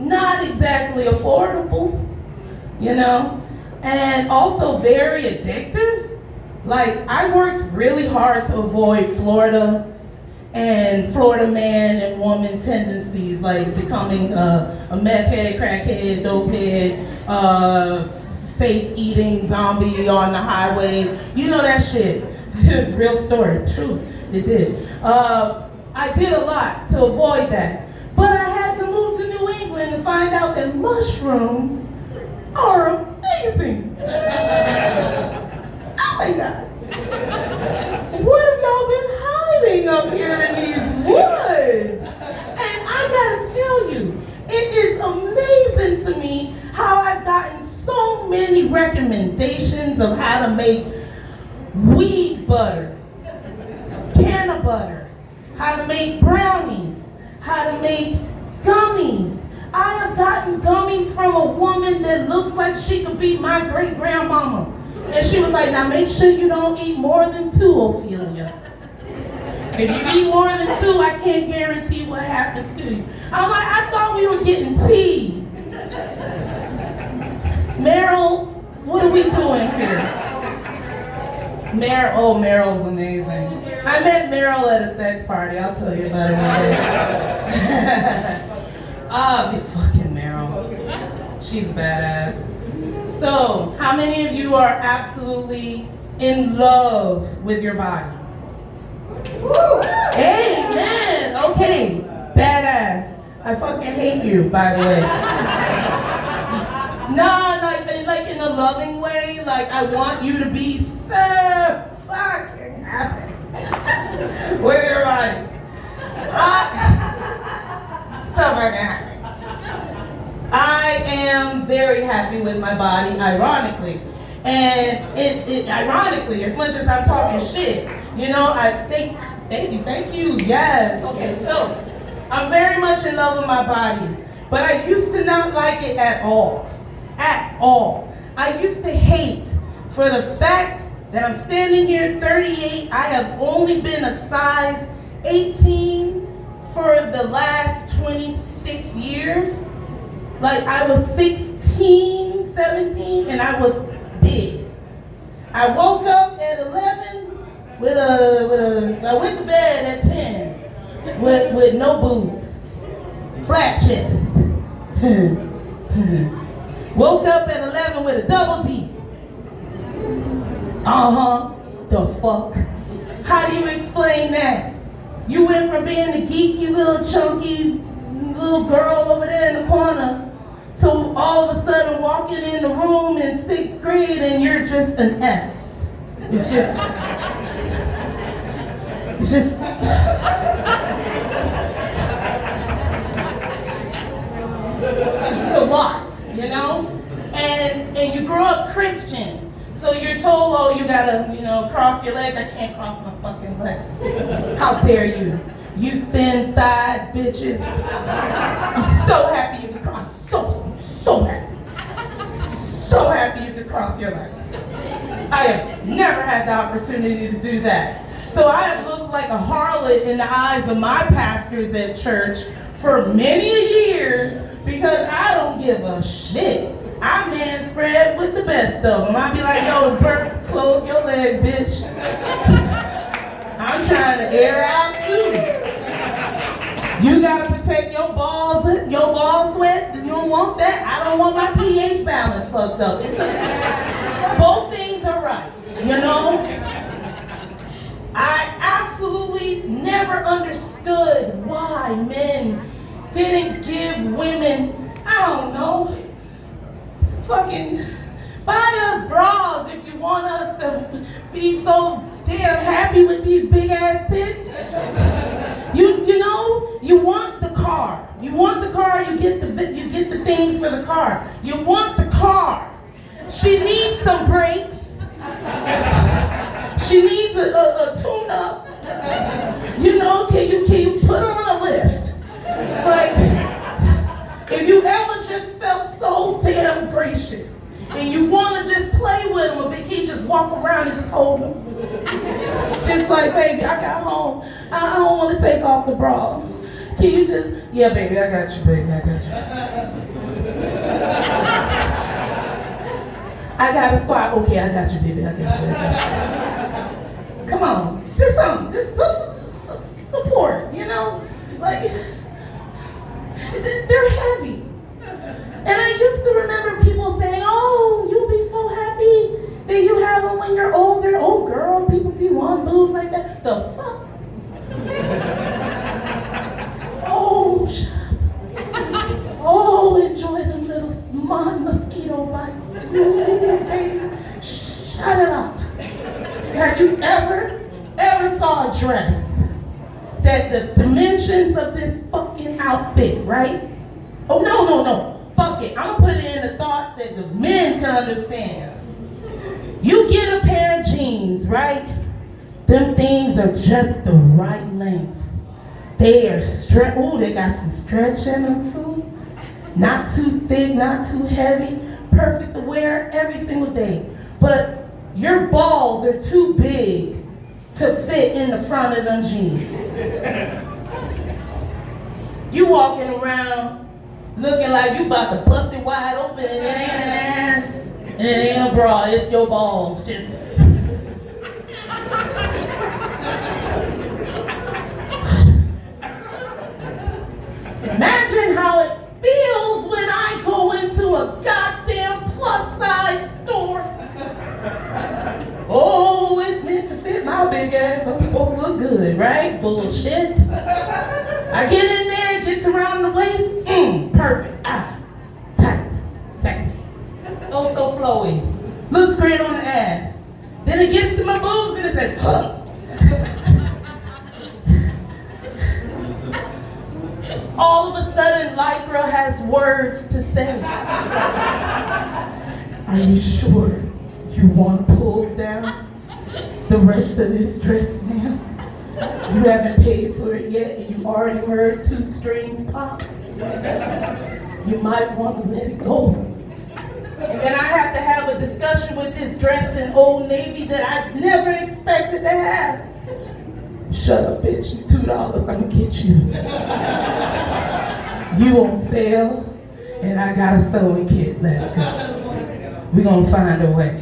not exactly affordable, you know, and also very addictive. Like, I worked really hard to avoid Florida and Florida man and woman tendencies, like becoming a meth head, crackhead, dope head, face-eating zombie on the highway. You know that shit. Real story, truth, it did. I did a lot to avoid that. But I had to move to New England and find out that mushrooms are amazing. Oh my God. What have y'all been hiding up here in these woods? And I gotta tell you, it is amazing to me how I've gotten so many recommendations of how to make weed butter, canna butter, how to make brownies, how to make gummies. I have gotten gummies from a woman that looks like she could be my great-grandmama. And she was like, now make sure you don't eat more than 2, Ophelia. If you eat more than 2, I can't guarantee what happens to you. I'm like, I thought we were getting tea. Meryl, what are we doing here? Meryl's amazing. I met Meryl at a sex party. I'll tell you about it one day. Be fucking Meryl. She's badass. So, how many of you are absolutely in love with your body? Amen. Okay, badass. I fucking hate you, by the way. Nah, like in a loving way. Like, I want you to be so fucking happy with your body. So fucking happy. I am very happy with my body, ironically. And it ironically, as much as I'm talking shit, you know, I think, thank you, yes. Okay, so I'm very much in love with my body, but I used to not like it at all. At all. I used to hate for the fact that I'm standing here 38, I have only been a size 18 for the last 26 years. Like, I was 16, 17, and I was big. I woke up at 11 I went to bed at 10 with no boobs, flat chest. Woke up at 11 with a double D. The fuck? How do you explain that? You went from being the geeky little chunky little girl over there in the corner to all of a sudden walking in the room in 6th grade and you're just an S. It's just a lot, you know? And you grow up Christian, so you're told, oh, you gotta, you know, cross your legs. I can't cross my fucking legs. How dare you? You thin-thighed bitches. I'm so happy you could cross. I'm so happy. So happy you could cross your legs. I have never had the opportunity to do that. So I have looked like a harlot in the eyes of my pastors at church for many years because I don't give a shit. I man spread with the best of them. I'd be like, yo, Bert, close your legs, bitch. I'm trying to air out too. You gotta protect your balls sweat. You don't want that. I don't want my pH balance fucked up. Both things are right, you know? I absolutely never understood why men didn't give women, I don't know, fucking buy us bras if you want us to be so damn happy with these big ass tits. You know, you want the car. You want the car, you get the things for the car. You want the car. She needs some brakes. She needs a tune-up. You know, can you put her on a lift? Like, if you ever just felt so damn gracious and you want to just play with him a bit, he just walk around and just hold him. Just like, baby, I got home. I don't want to take off the bra. Can you just, yeah, baby, I got you, baby, I got you. I got a squat. Okay, I got you, baby, I got you, I got you. Come on, just some support, you know? Like, they're heavy. And I used to remember people saying, oh, you'll be so happy that you have them when you're older. Oh, girl, people be wanting boobs like that. The fuck? Oh, shut up. Oh, enjoy them little mosquito bites. Ooh, baby, shut it up. Have you ever saw a dress that the dimensions of this fucking outfit, right? Oh, no. Fuck it. I'm gonna put it in the thought that the men can understand. You get a pair of jeans, right? Them things are just the right length. They are stretch. Ooh, they got some stretch in them too. Not too thick, not too heavy. Perfect to wear every single day. But your balls are too big to fit in the front of them jeans. You walking around looking like you about to bust it wide open and it ain't an ass and it ain't a bra, it's your balls just. Imagine how it feels when I go into a goddamn plus size store. Oh, it's meant to fit my big ass. I'm supposed to look good, right? Bullshit. I get in there, it gets around the waist. Perfect. Tight. Sexy. Oh, so flowy. Looks great on the ass. Then it gets to my boobs and it says, huh. All of a sudden, Lycra has words to say. Are you sure you want to pull down the rest of this dress, ma'am? You haven't paid for it yet and you already heard 2 strings pop. You might want to let it go. And then I have to have a discussion with this dress in Old Navy that I never expected to have. Shut up, bitch. $2, I'm gonna get you. You on sale, and I got a sewing kit. Let's go. We're gonna find a way.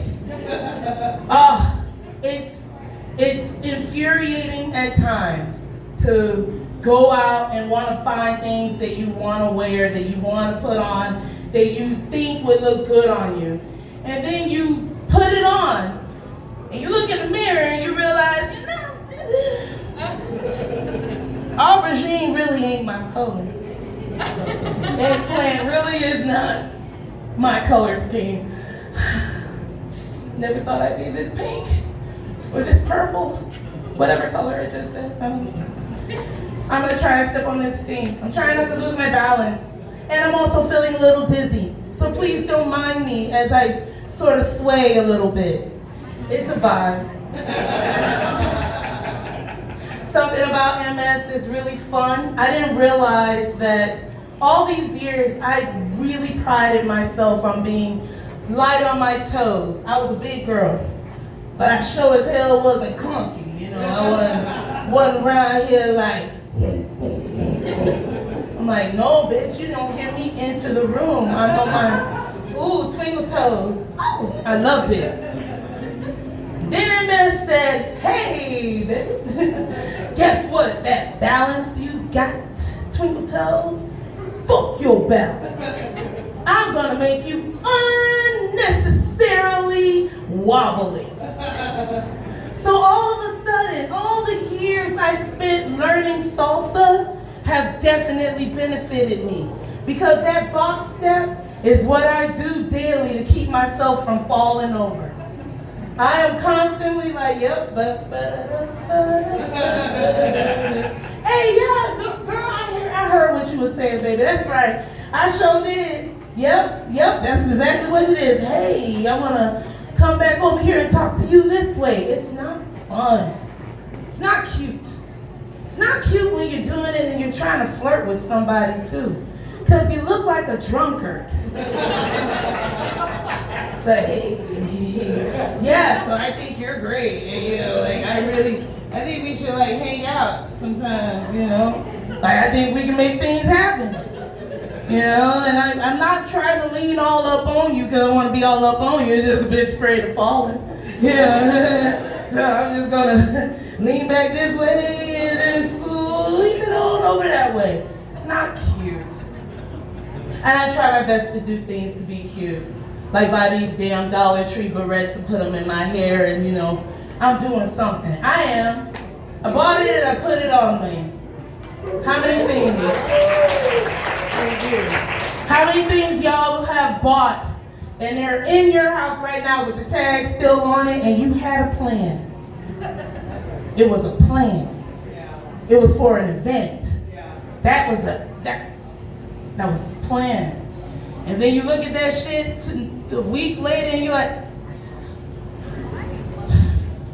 It's infuriating at times to go out and want to find things that you want to wear, that you want to put on, that you think would look good on you. And then you put it on, and you look in the mirror and you realize, aubergine really ain't my color. Eggplant really is not my color scheme. Never thought I'd be this pink or this purple, whatever color it just said. I'm gonna try and step on this thing. I'm trying not to lose my balance. And I'm also feeling a little dizzy. So please don't mind me as I sort of sway a little bit. It's a vibe. Something about MS is really fun. I didn't realize that all these years I really prided myself on being light on my toes. I was a big girl, but I sure as hell wasn't clunky, you know. I wasn't around here like, I'm like, no, bitch, you don't get me into the room. I'm on my, twinkle toes. Oh, I loved it. Then MS said, hey, baby, guess what? That balance you got, twinkle toes, fuck your balance. I'm gonna make you unnecessarily wobbly. So all of a sudden, all the years I spent learning salsa have definitely benefited me, because that box step is what I do daily to keep myself from falling over. I am constantly like, yep, hey, yeah, girl, I heard what you were saying, baby. That's right. I sure did. Yep, that's exactly what it is. Hey, I want to come back over here and talk to you this way. It's not fun. It's not cute. It's not cute when you're doing it and you're trying to flirt with somebody too, because you look like a drunkard. But hey, yeah, so I think you're great. You know, like I think we should like hang out sometimes, you know. Like, I think we can make things happen. You know, and I'm not trying to lean all up on you because I want to be all up on you. It's just a bitch afraid of falling. Yeah. So I'm just gonna lean back this way and then sweep it on over that way. It's not cute. And I try my best to do things to be cute. Like buy these damn Dollar Tree barrettes and put them in my hair and you know, I'm doing something. I am. I bought it and I put it on me. How many things? How many things y'all have bought and they're in your house right now with the tag still on it and you had a plan? It was a plan. It was for an event. That was a plan. And then you look at that shit a week later and you're like,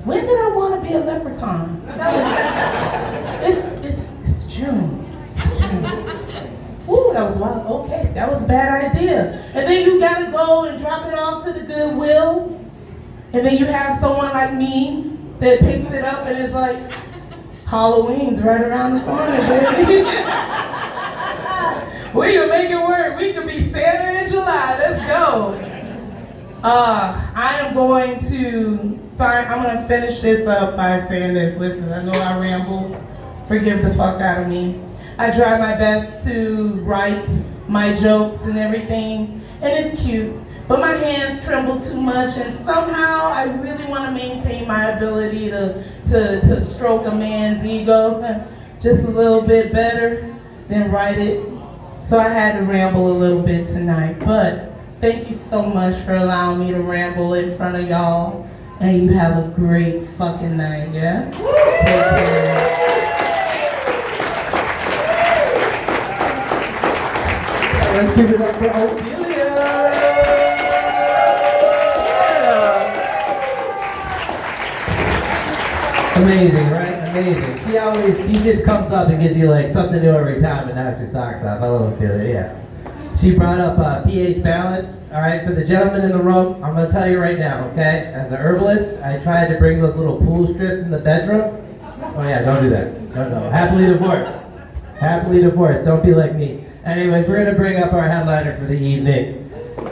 when did I want to be a leprechaun? It's June. It's June. Ooh, that was wild. Okay, that was a bad idea. And then you gotta go and drop it off to the Goodwill. And then you have someone like me that picks it up and is like, Halloween's right around the corner, baby. We can make it work. We could be Santa in July. Let's go. I am going to I'm gonna finish this up by saying this. Listen, I know I rambled. Forgive the fuck out of me. I try my best to write my jokes and everything, and it's cute, but my hands tremble too much, and somehow I really want to maintain my ability to stroke a man's ego just a little bit better than write it. So I had to ramble a little bit tonight, but thank you so much for allowing me to ramble in front of y'all, and you have a great fucking night, yeah? Take care. Let's give it up for Ophelia. Amazing, right? Amazing. She just comes up and gives you like something new every time and knocks your socks off. I love Ophelia, yeah. She brought up pH balance. All right, for the gentlemen in the room, I'm gonna tell you right now, okay? As an herbalist, I tried to bring those little pool strips in the bedroom. Oh yeah, don't do that. No. Happily divorced. Happily divorced. Don't be like me. Anyways, we're gonna bring up our headliner for the evening.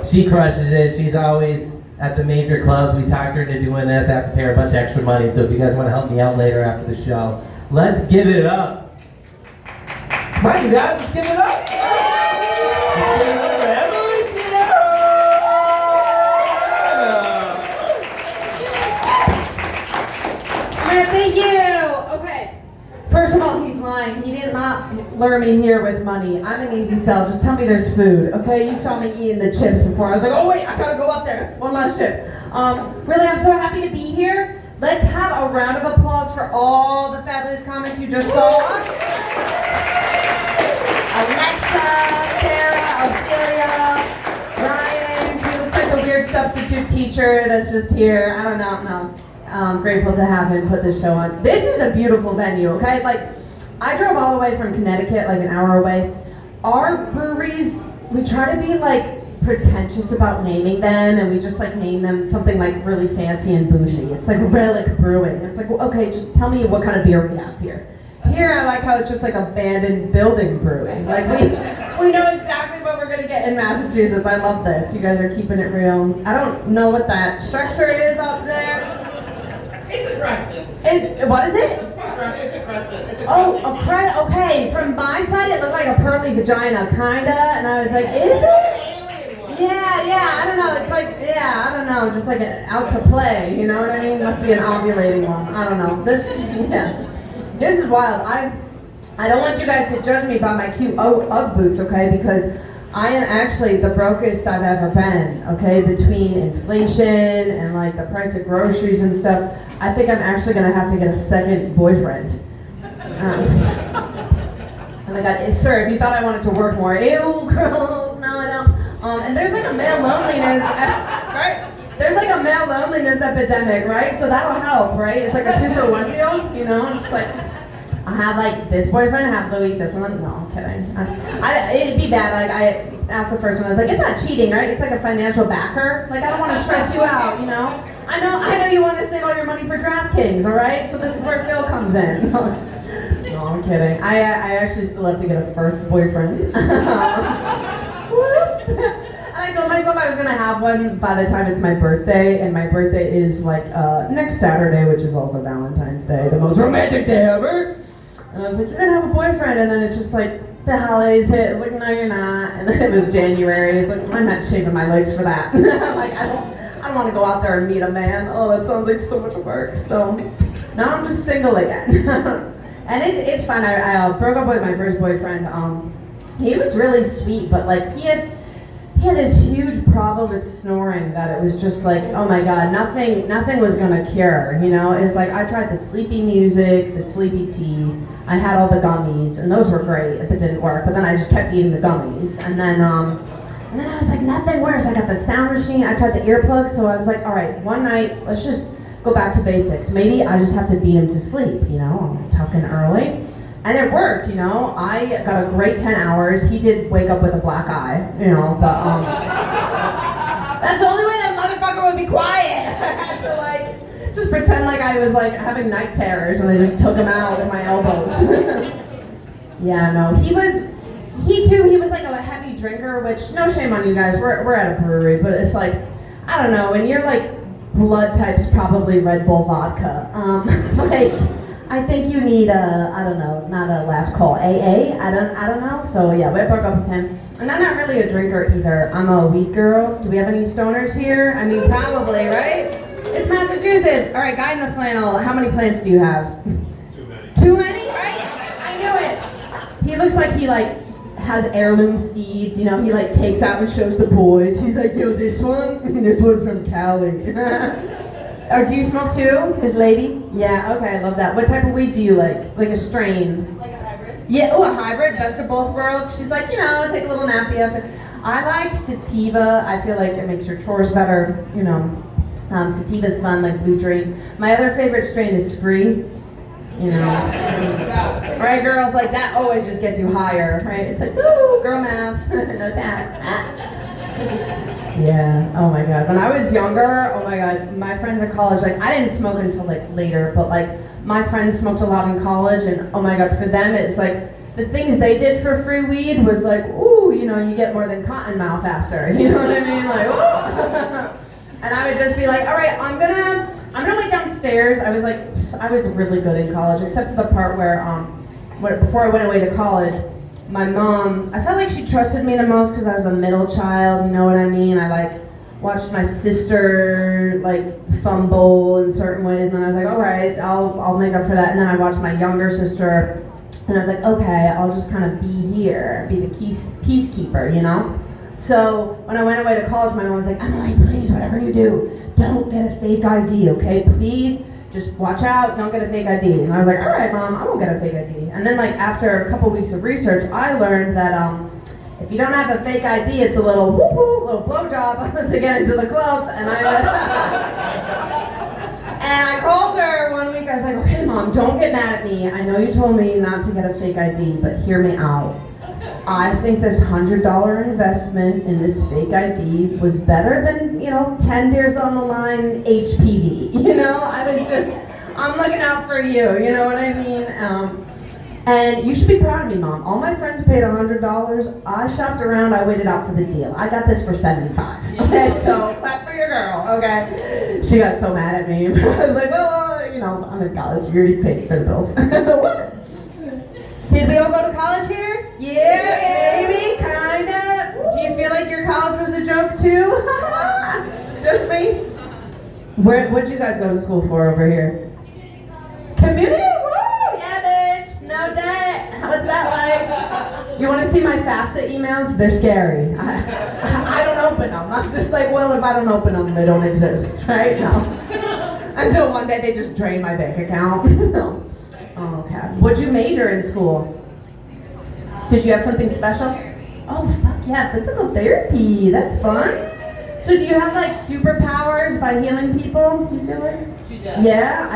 She crushes it. She's always at the major clubs. We talked her into doing this. I have to pay her a bunch of extra money. So if you guys want to help me out later after the show, let's give it up. Come on, you guys, let's give it up. Let's give it up for Emily Cedar. Man, thank you. Okay. First of all, he's lying. He did not lure me here with money. I'm an easy sell. Just tell me there's food, okay? You saw me eating the chips before. I was like, oh wait, I gotta go up there. One last chip. Really, I'm so happy to be here. Let's have a round of applause for all the fabulous comments you just saw. Alexa, Sarah, Ophelia, Ryan. He looks like a weird substitute teacher that's just here. I don't know. No. Grateful to have him put this show on. This is a beautiful venue, okay? Like, I drove all the way from Connecticut, like an hour away. Our breweries, we try to be like pretentious about naming them, and we just like name them something like really fancy and bougie. It's like Relic Brewing. It's like, well, okay, just tell me what kind of beer we have here. Here, I like how it's just like abandoned building brewing. Like we know exactly what we're gonna get in Massachusetts. I love this. You guys are keeping it real. I don't know what that structure is up there. It's aggressive. What is it? It's aggressive. Oh, okay. From my side, it looked like a pearly vagina, kinda, and I was like, is it? Yeah, I don't know. It's like, I don't know, just like out to play, you know what I mean? Must be an ovulating one. I don't know. This is wild. I don't want you guys to judge me by my cute Ugg boots, okay? Because I am actually the brokest I've ever been, okay? Between inflation and like the price of groceries and stuff, I think I'm actually gonna have to get a second boyfriend. Oh my God, sir, if you thought I wanted to work more, ew, girls, no I don't. And there's like a male loneliness, right? There's like a male loneliness epidemic, right? So that'll help, right? It's like a 2-for-1 deal, you know? I'm just like, I have like this boyfriend, half the week, this one. No, I'm kidding. It'd be bad. Like I asked the first one, I was like, it's not cheating, right? It's like a financial backer. Like I don't want to stress you out, you know? I know you want to save all your money for DraftKings, all right? So this is where Phil comes in. No, I'm kidding. I actually still have to get a first boyfriend. Whoops. And I told myself I was gonna have one by the time it's my birthday, and my birthday is like next Saturday, which is also Valentine's Day, the most romantic day ever. And I was like, you're gonna have a boyfriend, and then it's just like the holidays hit. It's like, no, you're not. And then it was January. It's like, I'm not shaving my legs for that. Like, I don't want to go out there and meet a man. Oh, that sounds like so much work. So now I'm just single again. And it's fun. I broke up with my first boyfriend. He was really sweet, but like he had this huge problem with snoring that it was just like, oh my God, nothing was gonna cure, you know? It was like, I tried the sleepy music, the sleepy tea, I had all the gummies, and those were great, but didn't work, but then I just kept eating the gummies, and then I was like, nothing works. I got the sound machine, I tried the earplugs, so I was like, all right, one night, let's just go back to basics. Maybe I just have to beat him to sleep, you know? I'm tucking early. And it worked, you know. I got a great 10 hours. He did wake up with a black eye, you know, but that's the only way that motherfucker would be quiet. I had to like just pretend like I was like having night terrors, and I just took him out with my elbows. Yeah, no, he was like a heavy drinker, which no shame on you guys. We're at a brewery, but it's like, I don't know, and you're like blood type's probably Red Bull vodka. Like, I think you need I don't know, not a last call, AA, I don't know. So yeah, we broke up with him. And I'm not really a drinker either. I'm a weed girl. Do we have any stoners here? I mean, probably, right? It's Massachusetts. All right, guy in the flannel, how many plants do you have? Too many. Too many, right? I knew it. He looks like he like has heirloom seeds, you know, he like takes out and shows the boys. He's like, yo, this one's from Cali. Or do you smoke too, his lady? Yeah, okay, I love that. What type of weed do you like? Like a strain? Like a hybrid? Yeah, oh, a hybrid, best of both worlds. She's like, you know, take a little nappy after. I like sativa. I feel like it makes your chores better, you know. Sativa's fun, like Blue Dream. My other favorite strain is Free. You know, right, girls, like that always just gets you higher, right? It's like, woo, girl math, no tax. Yeah, oh my God. When I was younger, oh my God, my friends at college, like I didn't smoke until like later, but like my friends smoked a lot in college, and oh my God, for them it's like, the things they did for free weed was like, ooh, you know, you get more than cotton mouth after, you know what I mean? Like, ooh. And I would just be like, all right, I'm gonna wait downstairs. I was really good in college, except for the part where, before I went away to college, my mom, I felt like she trusted me the most because I was the middle child, you know what I mean? I like watched my sister like fumble in certain ways, and then I was like, all right, I'll make up for that. And then I watched my younger sister, and I was like, okay, I'll just kind of be here, be the peacekeeper, you know? So when I went away to college, my mom was like, Emily, please, whatever you do, don't get a fake ID, okay? Please, just watch out, don't get a fake ID. And I was like, all right, Mom, I won't get a fake ID. And then like after a couple weeks of research, I learned that if you don't have a fake ID, it's a little woo-hoo, little blowjob to get into the club. And I called her one week, I was like, okay, Mom, don't get mad at me. I know you told me not to get a fake ID, but hear me out. I think this $100 investment in this fake ID was better than, you know, 10 years on the line HPV. You know, I'm looking out for you, you know what I mean? And you should be proud of me, Mom. All my friends paid $100. I shopped around, I waited out for the deal. I got this for $75. Okay, so clap for your girl, okay? She got so mad at me. I was like, well, you know, I'm in college. You already paid for the bills. What? Did we all go to college here? Yeah, maybe, kinda. Do you feel like your college was a joke too? Just me? What'd you guys go to school for over here? Community? Woo! Yeah, bitch. No debt. What's that like? You want to see my FAFSA emails? They're scary. I don't open them. I'm just like, well, if I don't open them, they don't exist, right? No. Until one day they just drain my bank account. No. Oh, okay. What'd you major in school? Did you have something special? Oh, fuck yeah, physical therapy. That's fun. So do you have like superpowers by healing people? Do you feel like? She does. Yeah,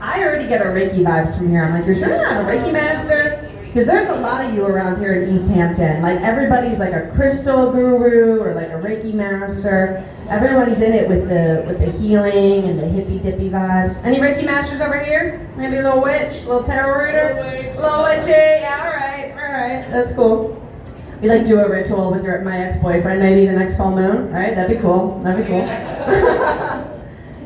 I already get a Reiki vibes from here. I'm like, you're sure you're not a Reiki master? Because there's a lot of you around here in East Hampton. Like everybody's like a crystal guru or like a Reiki master. Everyone's in it with the healing and the hippy dippy vibes. Any Reiki masters over here? Maybe a little witch, a little tarot reader, little witchy. Yeah, all right, that's cool. We like do a ritual with my ex-boyfriend, maybe the next full moon, right? That'd be cool.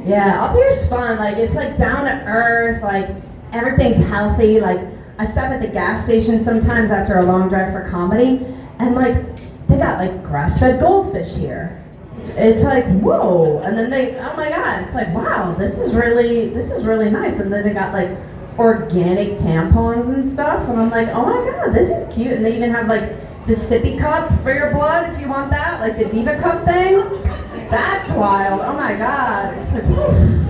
Yeah, up here's fun. Like it's like down to earth. Like everything's healthy. Like I stop at the gas station sometimes after a long drive for comedy, and like they got like grass-fed goldfish here. It's like whoa, and then oh my god, it's like wow, this is really nice. And then they got like organic tampons and stuff, and I'm like oh my god, this is cute. And they even have like the sippy cup for your blood if you want that, like the Diva cup thing. That's wild. Oh my god, it's like whew.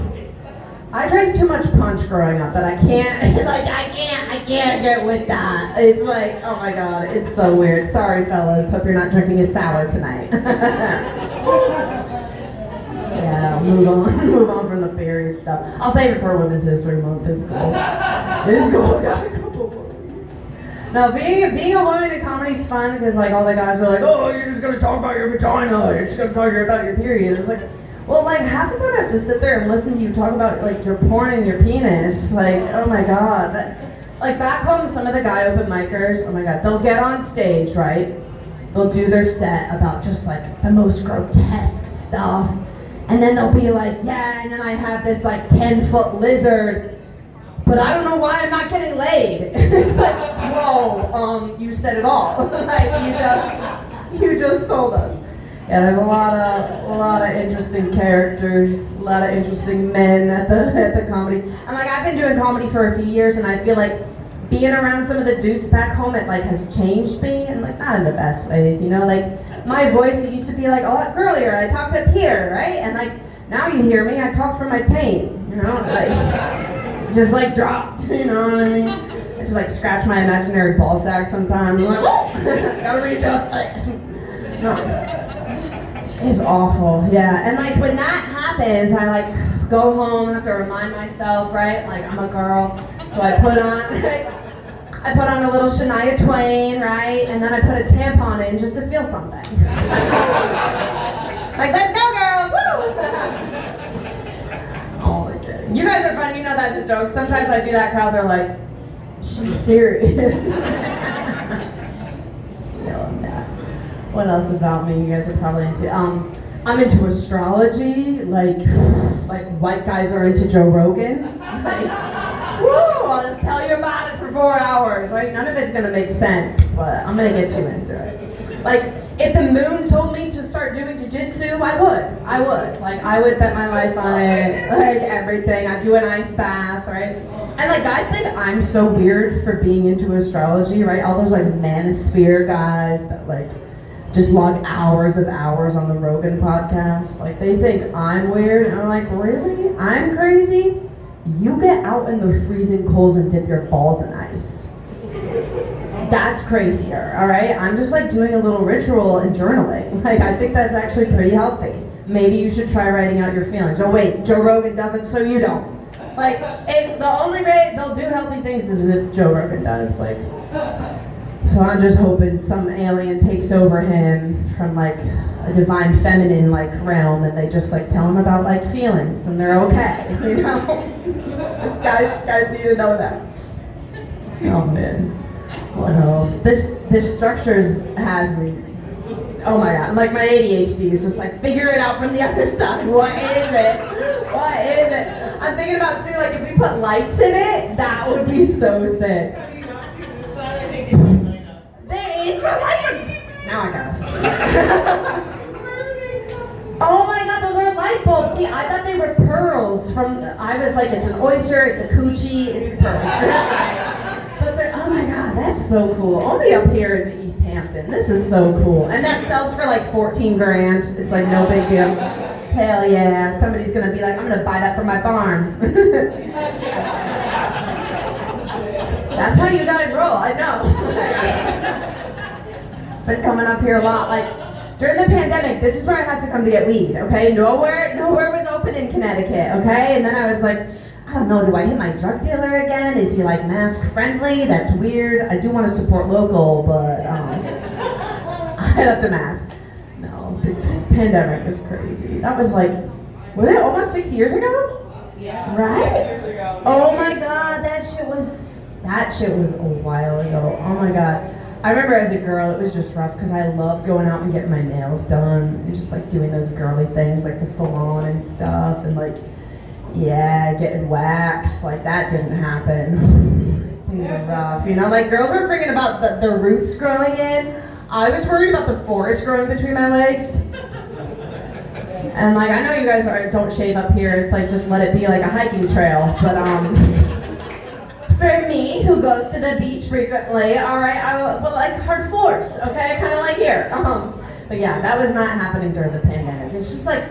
I drank too much punch growing up that I can't I can't get with that. It's like, oh my god, it's so weird. Sorry fellas, hope you're not drinking a sour tonight. Yeah, move on from the period stuff. I'll save it for Women's History Month. It's cool. It's cool. Got a couple more weeks. Now, being a woman in comedy is fun because like all the guys were like, oh, you're just gonna talk about your vagina. You're just gonna talk about your period. It's like, well, like half the time I have to sit there and listen to you talk about like your porn and your penis. Like, oh my god. Like back home, some of the guy open micers, oh my god, they'll get on stage, right? They'll do their set about just like the most grotesque stuff. And then they'll be like, yeah, and then I have this like 10-foot lizard, but I don't know why I'm not getting laid. It's like, whoa, you said it all. Like you just told us. Yeah, there's a lot of interesting characters, a lot of interesting men at the comedy. And like I've been doing comedy for a few years, and I feel like being around some of the dudes back home, it like has changed me, and like not in the best ways, you know. Like my voice, it used to be like a lot girlier. I talked up here, right? And like now you hear me, I talk from my taint, you know, like just like dropped, you know what I mean? I just like scratch my imaginary ball sack sometimes. I'm like, whoa, gotta readjust. No. It's awful, yeah. And like when that happens, I like go home, I have to remind myself, right? Like I'm a girl, so I put on a little Shania Twain, right? And then I put a tampon in just to feel something. Like let's go, girls, woo! Oh my god, you guys are funny. You know that's a joke. Sometimes I do that crowd. They're like, she's serious. What else about me you guys are probably into? I'm into astrology, like white guys are into Joe Rogan. Like, woo, I'll just tell you about it for 4 hours, right? None of it's gonna make sense, but I'm gonna get you into it. Like, if the moon told me to start doing jiu-jitsu, I would. Like, I would bet my life on it, like everything. I'd do an ice bath, right? And like, guys think I'm so weird for being into astrology, right? All those like manosphere guys that like, just log hours on the Rogan podcast. Like they think I'm weird, and I'm like, really? I'm crazy? You get out in the freezing coals and dip your balls in ice. That's crazier, all right? I'm just like doing a little ritual and journaling. Like I think that's actually pretty healthy. Maybe you should try writing out your feelings. Oh wait, Joe Rogan doesn't, so you don't. Like the only way they'll do healthy things is if Joe Rogan does. Like. So I'm just hoping some alien takes over him from like a divine feminine like realm, and they just like tell him about like feelings, and they're okay, you know. These guys need to know that. Oh man, what else? This structure has me. Oh my god, like my ADHD is just like figure it out from the other side. What is it? What is it? I'm thinking about too, like if we put lights in it, that would be so sick. Now I gotta see. Oh my god, those are light bulbs. See, I thought they were pearls I was like, it's an oyster, it's a coochie, it's pearls. But they're, oh my god, that's so cool. Only up here in East Hampton. This is so cool. And that sells for like 14 grand. It's like no big deal. Hell yeah. Somebody's gonna be like, I'm gonna buy that for my barn. That's how you guys roll, I know. Been coming up here a lot. Like during the pandemic, this is where I had to come to get weed. Okay, nowhere was open in Connecticut. Okay, and then I was like, I don't know, do I hit my drug dealer again? Is he like mask friendly? That's weird. I do want to support local, but I head up to mask. No, the pandemic was crazy. That was like, was it almost 6 years ago? Yeah. Right? Oh my God, that shit was a while ago. Oh my God. I remember as a girl, it was just rough because I loved going out and getting my nails done and just like doing those girly things like the salon and stuff and like, yeah, getting waxed. Like that didn't happen. Things were rough. You know, like girls were freaking about the roots growing in. I was worried about the forest growing between my legs. And like, I know you guys don't shave up here. It's like, just let it be like a hiking trail. But for me, who goes to the beach frequently, all right, but like hard floors, okay, kind of like here. But yeah, that was not happening during the pandemic. It's just like,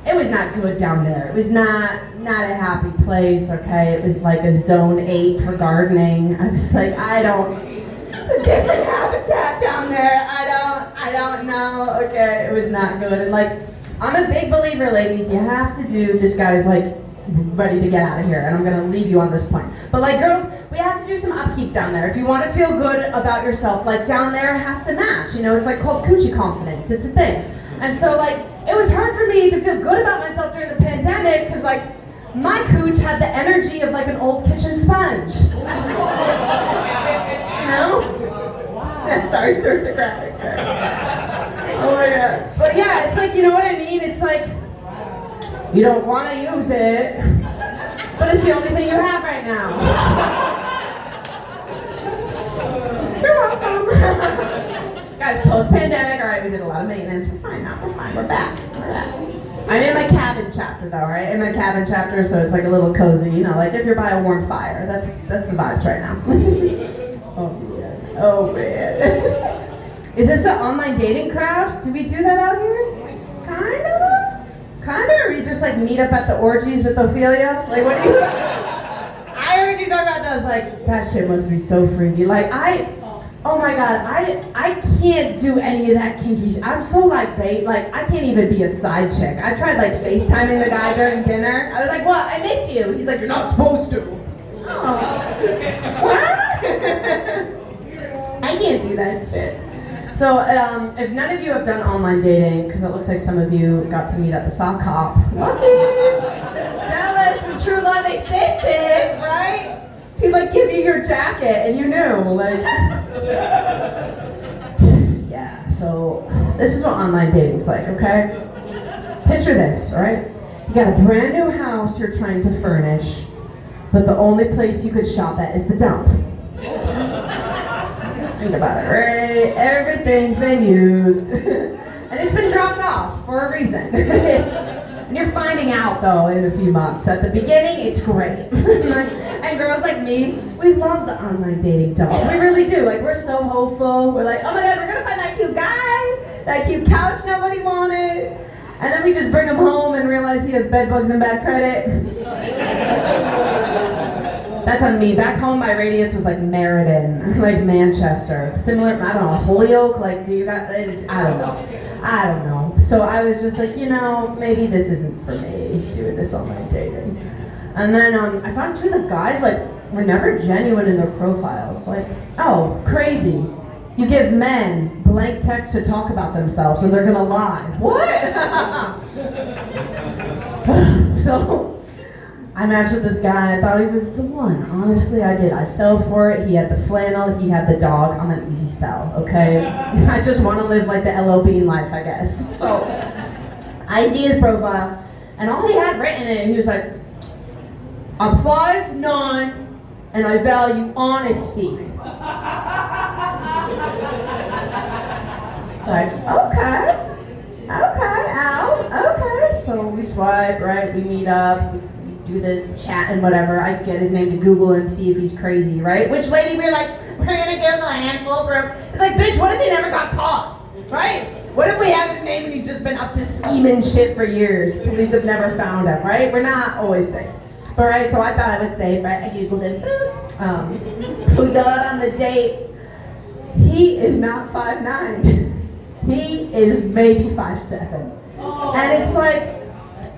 it was not good down there. It was not a happy place, okay? It was like a zone 8 for gardening. I was like, it's a different habitat down there. I don't know, okay? It was not good. And like, I'm a big believer, ladies, you have to do, this guy's like ready to get out of here, and I'm gonna leave you on this point. But like girls, we have to do some upkeep down there. If you wanna feel good about yourself, like down there has to match, you know, it's like called coochie confidence, it's a thing. And so like, it was hard for me to feel good about myself during the pandemic, because like, my cooch had the energy of like an old kitchen sponge. No? Sorry, sir, the graphics there. Oh my God. But yeah, it's like, you know what I mean? It's like, you don't want to use it, but it's the only thing you have right now. You're welcome. Guys, post-pandemic, all right, we did a lot of maintenance. We're fine now, we're fine, we're back. I'm in my cabin chapter though, right? In my cabin chapter, so it's like a little cozy, you know, like if you're by a warm fire. That's the vibes right now. Oh man. Is this an online dating crowd? Do we do that out here? Kinda? Or we just like meet up at the orgies with Ophelia? Like what do you... I heard you talk about that. I was like, that shit must be so freaky. Like oh my God, I can't do any of that kinky shit. I'm so like bait, like I can't even be a side chick. I tried like FaceTiming the guy during dinner. I was like, what? I miss you. He's like, you're not supposed to. Oh. What? I can't do that shit. So if none of you have done online dating, because it looks like some of you got to meet at the sock hop, lucky, jealous when true love existed, right? He'd like give you your jacket and you knew, like, yeah, so this is what online dating's like, okay? Picture this, all right? You got a brand new house you're trying to furnish, but the only place you could shop at is the dump. Think about it, right? Everything's been used. And it's been dropped off for a reason. And you're finding out though in a few months. At the beginning, it's great. And girls like me, we love the online dating dump. We really do. Like we're so hopeful. We're like, oh my God, we're gonna find that cute guy, that cute couch nobody wanted. And then we just bring him home and realize he has bed bugs and bad credit. That's on me. Back home, my radius was like Meriden, like Manchester. Similar, I don't know, Holyoke, like do you got, I don't know. So I was just like, you know, maybe this isn't for me, doing this online dating. And then I found two of the guys, like, were never genuine in their profiles. Like, oh, crazy. You give men blank text to talk about themselves and they're gonna lie. What? So, I matched with this guy. I thought he was the one. Honestly, I did. I fell for it. He had the flannel. He had the dog. I'm an easy sell, okay? I just want to live like the LL Bean life, I guess. So I see his profile, and all he had written in it, he was like, I'm 5'9", and I value honesty. It's like, okay. So we swipe, right? We meet up. Do the chat and whatever. I get his name to Google and see if he's crazy, right? Which lady we're like, we're gonna Google a handful for him. It's like, bitch, what if he never got caught, right? What if we have his name and he's just been up to scheming shit for years? Police have never found him, right? We're not always safe. But right, so I thought I was safe, right? I Googled him. We go out on the date. He is not 5'9". He is maybe 5'7". And it's like,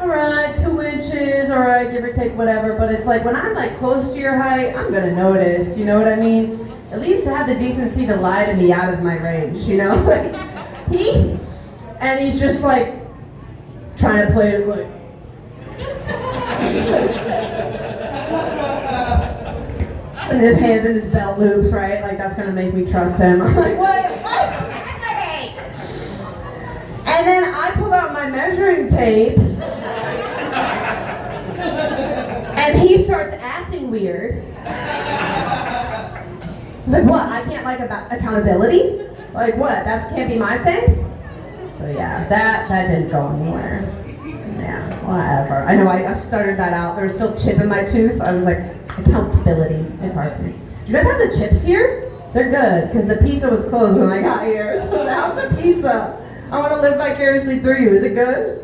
all right, 2 inches, all right, give or take, whatever. But it's like when I'm like close to your height, I'm gonna notice. You know what I mean? At least have the decency to lie to me out of my range. You know, like he's just like trying to play it like. And his hands in his belt loops, right? Like that's gonna make me trust him. I'm like, what's happening? And then I pull out my measuring tape, and he starts acting weird. He's like, what? I can't like accountability? Like what? That can't be my thing? So yeah, that didn't go anywhere. Yeah, whatever. I know I stuttered that out. There was still chip in my tooth. I was like, accountability. It's hard for me. Do you guys have the chips here? They're good, because the pizza was closed when I got here. So how's the pizza? I want to live vicariously through you. Is it good?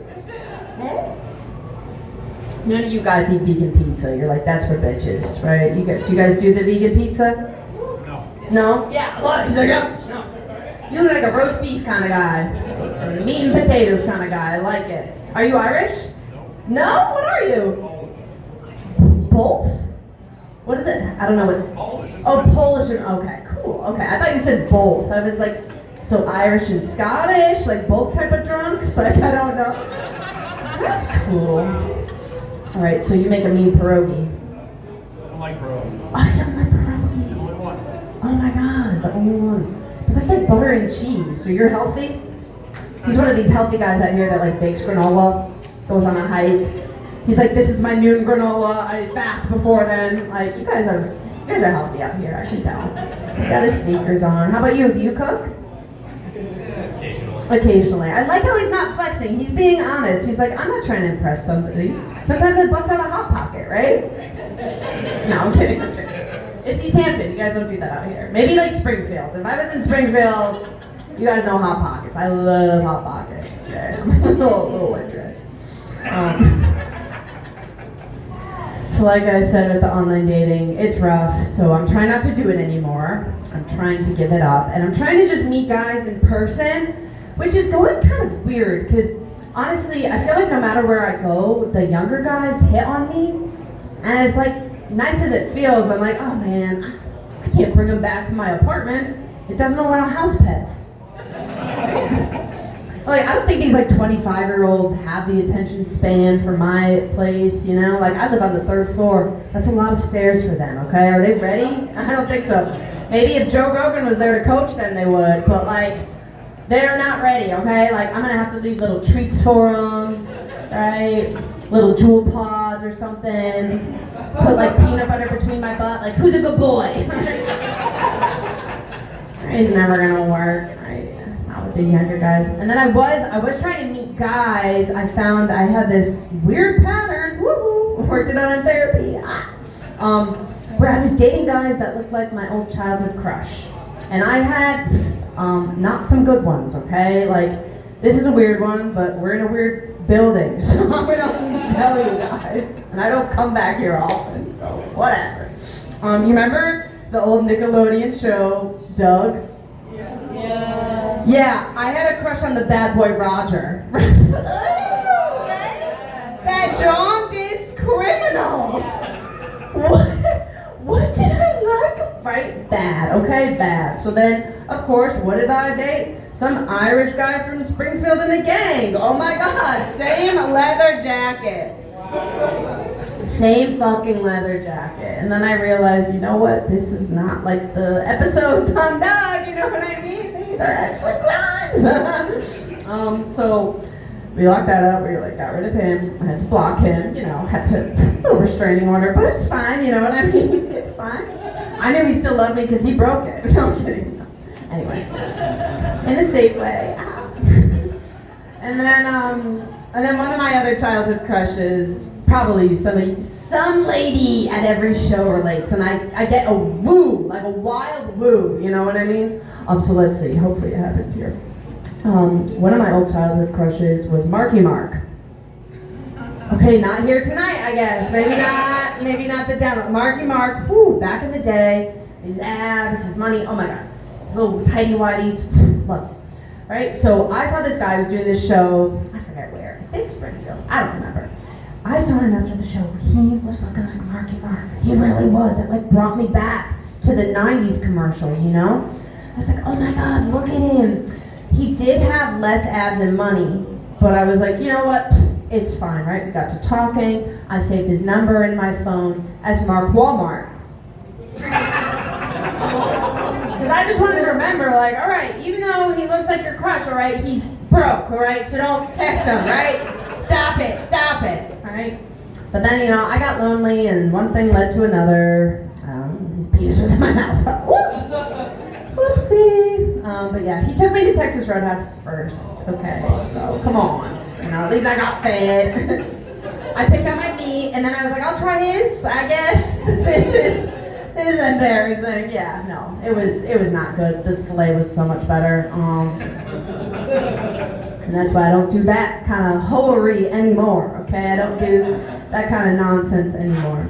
None of you guys eat vegan pizza. You're like, that's for bitches, right? Do you guys do the vegan pizza? No? Yeah, look, he's like, no. You look like a roast beef kind of guy. Or meat and potatoes kind of guy. I like it. Are you Irish? No? What are you? Both? What are the, I don't know what. Polish. Oh, Polish and, okay, cool. Okay, I thought you said both. I was like, so Irish and Scottish? Like both type of drunks? Like, I don't know. That's cool. All right, so you make a mean pierogi. I don't like pierogi. Oh, I don't like pierogies. The only one. Oh my god, the only one. But that's like butter and cheese, so you're healthy? He's one of these healthy guys out here that like bakes granola, goes on a hike. He's like, this is my noon granola, I fast before then. Like, you guys are healthy out here, I can tell. He's got his sneakers on. How about you, do you cook? Occasionally. I like how he's not flexing, he's being honest. He's like, I'm not trying to impress somebody. Sometimes I'd bust out a Hot Pocket, right? No, I'm kidding. It's East Hampton, you guys don't do that out here. Maybe like Springfield. If I was in Springfield, you guys know Hot Pockets. I love Hot Pockets. Okay, I'm a little white trash. So like I said with the online dating, it's rough. So I'm trying not to do it anymore. I'm trying to give it up. And I'm trying to just meet guys in person, which is going kind of weird because honestly, I feel like no matter where I go, the younger guys hit on me. And it's like, nice as it feels, I'm like, oh man, I can't bring them back to my apartment. It doesn't allow house pets. Like, I don't think these like 25-year-olds have the attention span for my place, you know? Like, I live on the 3rd floor. That's a lot of stairs for them, okay? Are they ready? I don't think so. Maybe if Joe Rogan was there to coach them, they would. But like, they're not ready, okay? Like, I'm gonna have to leave little treats for them, right? Little jewel pods or something. Put like peanut butter between my butt. Like, who's a good boy? It's never gonna work, right? Not with these younger guys. And then I was trying to meet guys. I found I had this weird pattern. Woohoo! Worked it out in therapy. Where I was dating guys that looked like my old childhood crush, and I had not some good ones. Okay, like this is a weird one, but we're in a weird building, so I'm gonna tell you guys. And I don't come back here often, so whatever. You remember the old Nickelodeon show, Doug? Yeah. Yeah, I had a crush on the bad boy Roger. That jaundiced criminal. What did I like? Right? Bad, okay? Bad. So then, of course, what did I date? Some Irish guy from Springfield in a gang. Oh my God, same leather jacket. Same fucking leather jacket. And then I realized, you know what? This is not like the episodes on Doug, you know what I mean? These are actually crimes. So we locked that up. We like got rid of him. I had to block him, you know, had to a restraining order, but it's fine, you know what I mean? It's fine. I knew he still loved me because he broke it. No, I'm kidding. No. Anyway, in a safe way. And then one of my other childhood crushes, probably some lady at every show relates, and I get a woo, like a wild woo, you know what I mean? So let's see, hopefully it happens here. One of my old childhood crushes was Marky Mark. Okay, not here tonight, I guess. Maybe not the demo. Marky Mark, woo, back in the day, his abs, his money, oh my God. His little tighty whities, love it. Right, so I saw this guy who was doing this show, I forget where, think Springfield. I don't remember. I saw him after the show. He was looking like Marky Mark. He really was. It like brought me back to the 90s commercials, you know? I was like, oh my God, look at him. He did have less abs and money, but I was like, you know what? It's fine, right? We got to talking. I saved his number in my phone as Mark Walmart. Because I just wanted to remember, like, all right, even though he looks like your crush, all right, he's broke, all right? So don't text him, right? Stop it, all right? But then, you know, I got lonely and one thing led to another. His penis was in my mouth. Whoopsie. But yeah, he took me to Texas Roadhouse first. Okay, so come on. You know, at least I got fed. I picked up my meat and then I was like, I'll try his, I guess. This is embarrassing. Yeah, no, it was not good. The filet was so much better. And that's why I don't do that kind of hoery anymore, okay? I don't do that kind of nonsense anymore.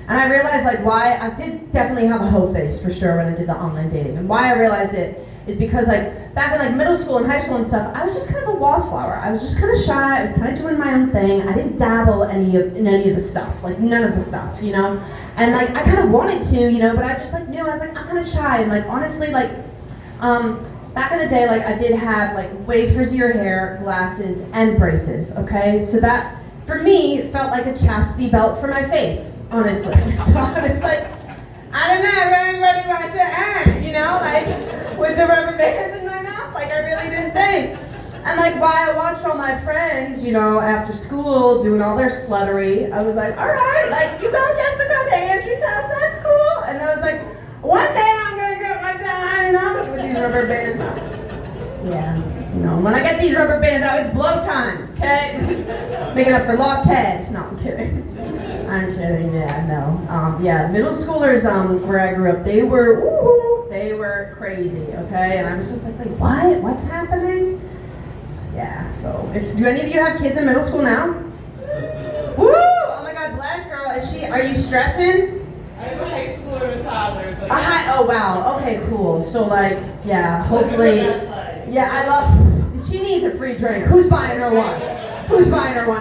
And I realized like why I did definitely have a hoe face for sure when I did the online dating. And why I realized it is because like back in like middle school and high school and stuff, I was just kind of a wallflower. I was just kind of shy. I was kind of doing my own thing. I didn't dabble in any of the stuff, like none of the stuff, you know? And like I kind of wanted to, you know, but I just like knew I was like I'm kind of shy. And like honestly, like back in the day, like I did have like way frizzier hair, glasses, and braces. Okay, so that. For me, it felt like a chastity belt for my face, honestly. So I was like, I don't know, everybody wants to you know, like with the rubber bands in my mouth, like I really didn't think. And like while I watched all my friends, you know, after school doing all their sluttery, I was like, all right, like you go Jessica to Andrew's house, that's cool. And then I was like, one day I'm gonna get my dime out with these rubber bands on. Yeah, you know, when I get these rubber bands out, it's blow time, okay? Making up for lost head. No, I'm kidding. Yeah, no. Yeah, middle schoolers where I grew up, they were crazy, okay? And I was just like, wait, what? What's happening? Yeah, so, do any of you have kids in middle school now? Woo! Oh my God, bless girl. Are you stressing? I have a high schooler and a toddler. So Oh wow, okay, cool. So like, yeah, hopefully, yeah, I love, she needs a free drink. Who's buying her one?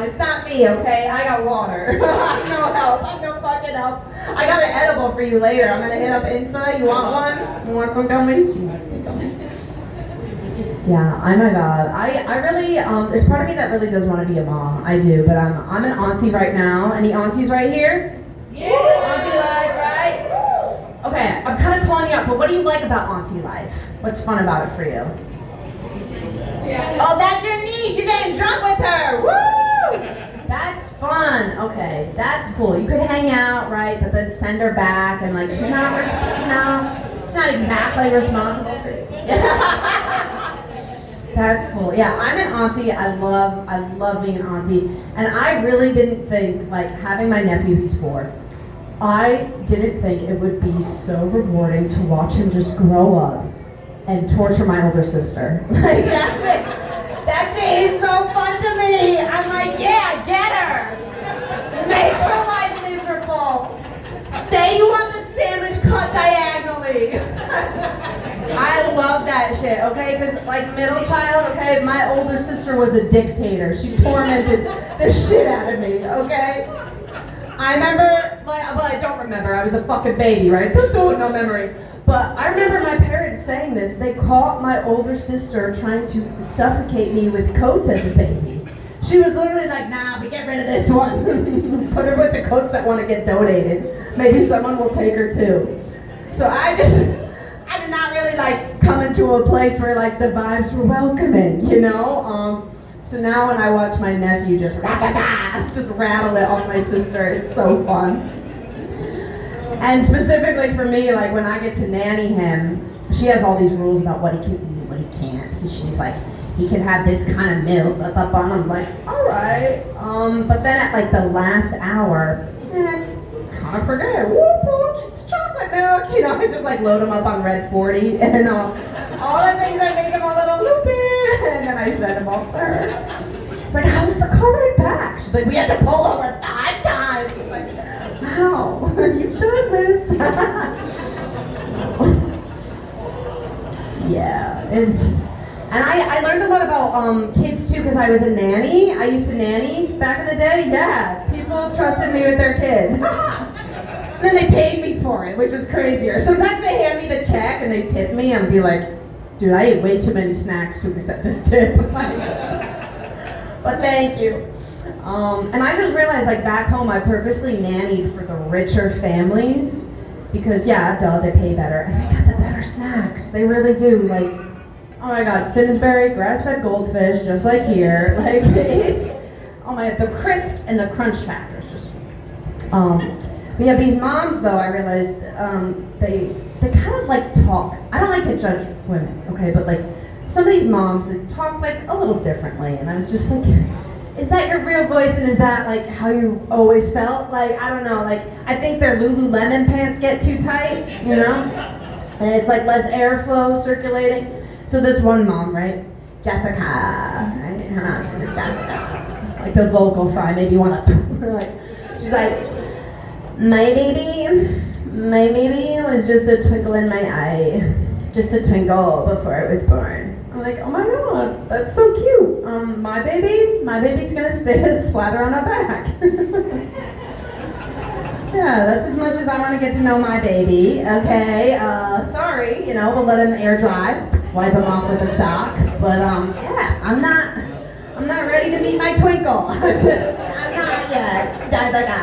It's not me, okay? I got water. I'm no help, I'm no fucking help. I got an edible for you later. I'm gonna hit up Insa. You want one? You want some gummies? She wants some gummies. Yeah, oh my God. I really, there's part of me that really does want to be a mom. I do, but I'm an auntie right now. Any aunties right here? Yeah! Auntie life, right? Okay, I'm kind of calling you out, but what do you like about auntie life? What's fun about it for you? Yeah. Oh, that's your niece! You're getting drunk with her! Woo! That's fun. Okay, that's cool. You could hang out, right? But then send her back, and like she's not, she's not exactly responsible for you. That's cool. Yeah, I'm an auntie. I love being an auntie, and I really didn't think like having my nephew. He's 4. I didn't think it would be so rewarding to watch him just grow up and torture my older sister. Like that shit is so fun to me. I'm like, yeah, get her. Make her life miserable. Say you want the sandwich cut diagonally. I love that shit, okay? Because like middle child, okay, my older sister was a dictator. She tormented the shit out of me, okay? I remember, well, I don't remember. I was a fucking baby, right? No memory. But I remember my parents saying this. They caught my older sister trying to suffocate me with coats as a baby. She was literally like, nah, we get rid of this one. Put her with the coats that want to get donated. Maybe someone will take her too. So I did not really like come into a place where like the vibes were welcoming, you know? So now when I watch my nephew just rattle it off my sister, it's so fun. And specifically for me, like when I get to nanny him, she has all these rules about what he can eat, what he can't. She's like, he can have this kind of milk, and I'm like, all right. But then at like the last hour, kind of forget. It's chocolate milk. You know, I just like load him up on Red 40 and all the things that make him a little loopy. And then I send him off to her. It's like, how was the car ride back? She's like, we had to pull over 5 times. I'm like, wow, you chose this. Yeah, And I learned a lot about kids too because I was a nanny. I used to nanny back in the day. Yeah, people trusted me with their kids. And then they paid me for it, which was crazier. Sometimes they hand me the check and they tip me and be like, dude, I ate way too many snacks to accept this tip. But thank you. And I just realized, like, back home, I purposely nannied for the richer families because, yeah, duh, they pay better. And they got the better snacks. They really do. Like, oh my God, Simsbury, grass-fed goldfish, just like here. Like, it's, oh my God, the crisp and the crunch factor is just, but yeah, these moms, though, I realized, they kind of, like, talk. I don't like to judge women, okay, but, like, some of these moms, they talk, like, a little differently. And I was just like, is that your real voice, and is that like how you always felt? Like, I don't know, like I think their Lululemon pants get too tight, you know? And it's like less airflow circulating. So this one mom, right? Jessica, right? Her name is Jessica. Like the vocal fry, maybe you want to, like, she's like, my baby was just a twinkle in my eye. Just a twinkle before it was born. I'm like, oh my God, that's so cute. My baby's gonna stay splatter on her back. Yeah, that's as much as I want to get to know my baby. Okay, sorry, you know, we'll let him air dry, wipe him off with a sock. But yeah, I'm not ready to meet my twinkle. I'm not yet. Jessica.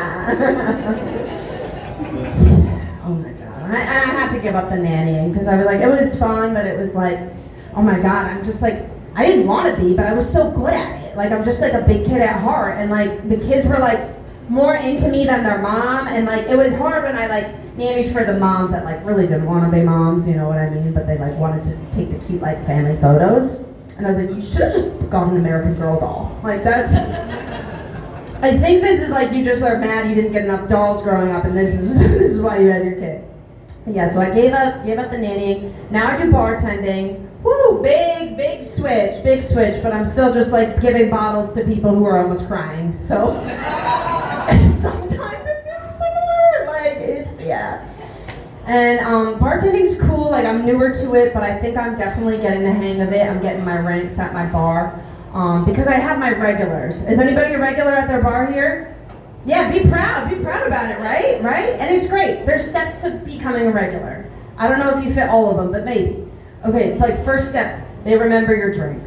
Oh my God, and I had to give up the nannying because I was like, it was fun, but it was like, oh my God, I'm just like, I didn't want to be, but I was so good at it. Like, I'm just like a big kid at heart. And like, the kids were like more into me than their mom. And like, it was hard when I like nannied for the moms that like really didn't want to be moms, you know what I mean? But they like wanted to take the cute like family photos. And I was like, you should have just got an American Girl doll. Like that's, I think this is like, you just are mad you didn't get enough dolls growing up and this is why you had your kid. Yeah, so I gave up the nannying. Now I do bartending. Woo, big switch, but I'm still just like giving bottles to people who are almost crying. So sometimes it feels similar, like it's, yeah. And bartending's cool, like I'm newer to it, but I think I'm definitely getting the hang of it. I'm getting my ranks at my bar because I have my regulars. Is anybody a regular at their bar here? Yeah, be proud about it, right? And it's great. There's steps to becoming a regular. I don't know if you fit all of them, but maybe. Okay, like first step, they remember your drink.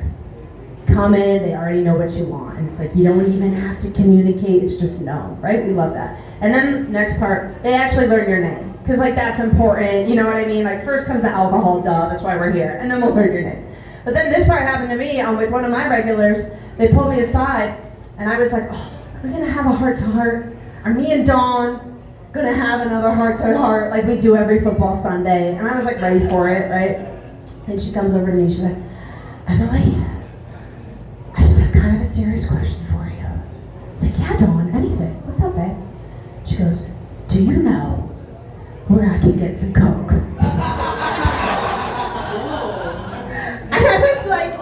Come in, they already know what you want. And it's like, you don't even have to communicate, it's just no, right? We love that. And then next part, they actually learn your name. Because like that's important, you know what I mean? Like first comes the alcohol, duh, that's why we're here. And then we'll learn your name. But then this part happened to me with one of my regulars. They pulled me aside, and I was like, oh, are we gonna have a heart-to-heart? Are me and Dawn gonna have another heart-to-heart like we do every football Sunday? And I was like ready for it, right? And she comes over to me, she's like, Emily, I just have kind of a serious question for you. It's like, yeah, Dawn, anything. What's up, babe? She goes, do you know where I can get some Coke? And I was like,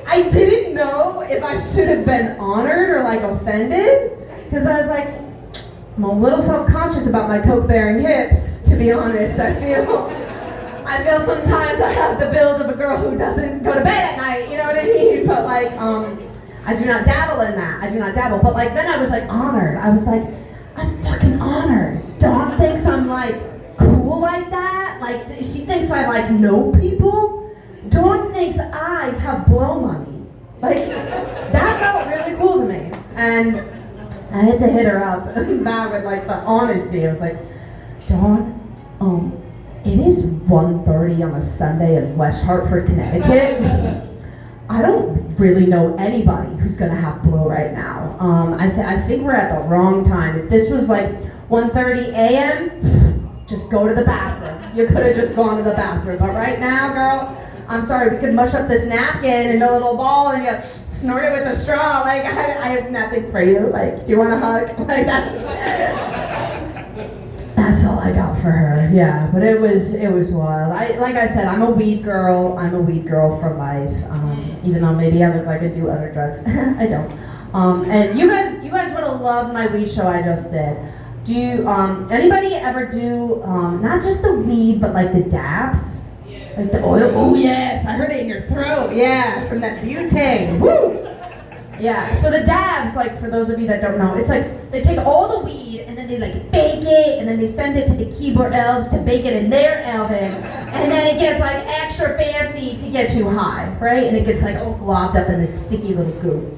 I didn't know if I should have been honored or like offended, because I was like, I'm a little self-conscious about my Coke-bearing hips, to be honest. I feel sometimes I have the build of a girl who doesn't go to bed at night, you know what I mean? But like, I do not dabble in that. I do not dabble. But like, then I was like honored. I was like, I'm fucking honored. Dawn thinks I'm like cool like that. Like, she thinks I like know people. Dawn thinks I have blow money. Like, that felt really cool to me. And I had to hit her up back with like the honesty. I was like, Dawn, it is 1:30 on a Sunday in West Hartford, Connecticut. I don't really know anybody who's gonna have blow right now. I think we're at the wrong time. If this was like 1:30 a.m., just go to the bathroom. You could have just gone to the bathroom. But right now, girl, I'm sorry, we could mush up this napkin into a little ball and you snort it with a straw. Like, I have nothing for you. Like, do you want a hug? Like, that's all I got for her. Yeah, but it was wild. Like I said, I'm a weed girl. I'm a weed girl for life. Even though maybe I look like I do other drugs, I don't. And you guys would have loved my weed show I just did. Do you, anybody ever do not just the weed but like the dabs? Like the oil? Oh yes, I heard it in your throat. Yeah, from that butane. Woo! Yeah, so the dabs, like for those of you that don't know, it's like they take all the weed and then they like bake it and then they send it to the keyboard elves to bake it in their oven and then it gets like extra fancy to get you high, right? And it gets like all globbed up in this sticky little goo.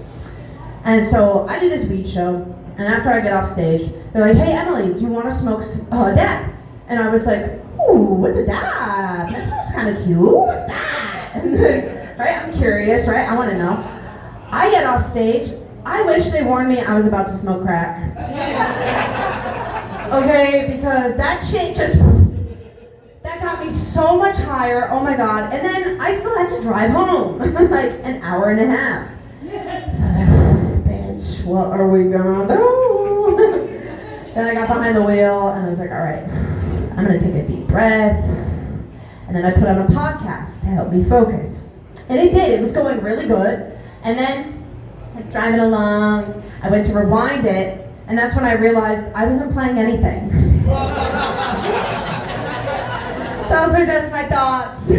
And so I do this weed show and after I get off stage, they're like, hey Emily, do you want to smoke a dab? And I was like, ooh, what's a dab? That sounds kind of cute. What's that? And then, right, I'm curious, right? I want to know. I get off stage. I wish they warned me I was about to smoke crack. Okay, because that shit just, that got me so much higher, oh my God. And then I still had to drive home, like an hour and a half. So I was like, bitch, what are we gonna do? Then I got behind the wheel and I was like, all right, I'm gonna take a deep breath. And then I put on a podcast to help me focus. And it did, it was going really good. And then, driving along, I went to rewind it, and that's when I realized I wasn't playing anything. Those are just my thoughts.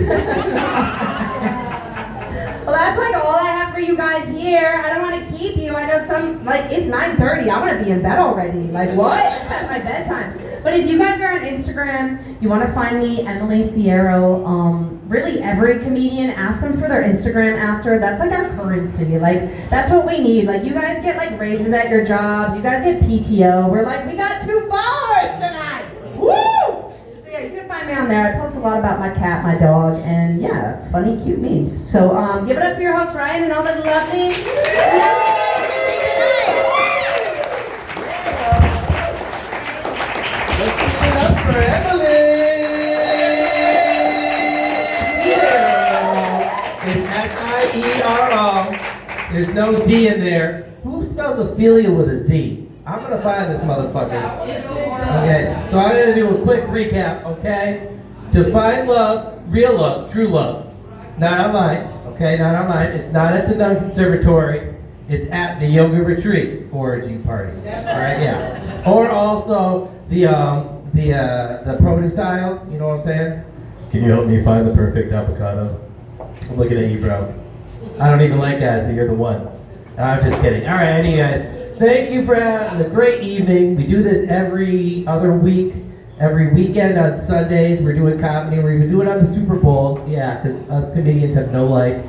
Well, that's like all I have for you guys here. I don't want to keep you. I know some, like, it's 9:30. I want to be in bed already. Like, what? That's my bedtime. But if you guys are on Instagram, you want to find me, Emily Sierro. Really, every comedian, ask them for their Instagram after. That's like our currency. Like, that's what we need. Like, you guys get like raises at your jobs. You guys get PTO. We're like, we got 2 followers tonight. Woo! So yeah, you can find me on there. I post a lot about my cat, my dog, and yeah, funny, cute memes. So give it up for your host, Ryan, and all the lovely. Let's give it up for Emily. It's S-I-E-R-O. There's no Z in there. Who spells Ophelia with a Z? I'm gonna find this motherfucker. Okay, so I'm gonna do a quick recap, okay? To find love, real love, true love. It's not online, okay? Not online. It's not at the Nun Conservatory. It's at the yoga retreat orgy party. All right, yeah. Or also the produce aisle. You know what I'm saying? Can you help me find the perfect avocado? I'm looking at you, bro. I don't even like guys, but you're the one. I'm just kidding. All right, anyways, thank you for a great evening. We do this every other week, every weekend on Sundays. We're doing comedy. We're even doing it on the Super Bowl. Yeah, because us comedians have no life.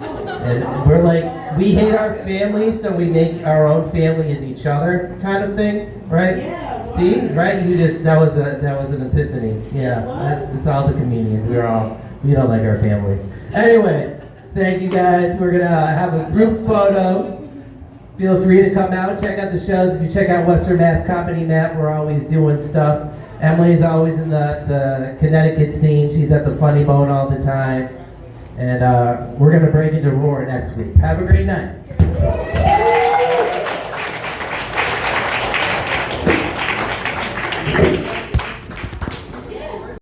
And we're like, we hate our families, so we make our own family as each other kind of thing, right? Yeah. See, right? That was an epiphany. Yeah, that's all the comedians. We don't like our families. Anyways, thank you guys. We're gonna have a group photo. Feel free to come out, check out the shows. If you check out Western Mass Comedy Map, we're always doing stuff. Emily's always in the Connecticut scene. She's at the Funny Bone all the time. And we're gonna break into Roar next week. Have a great night.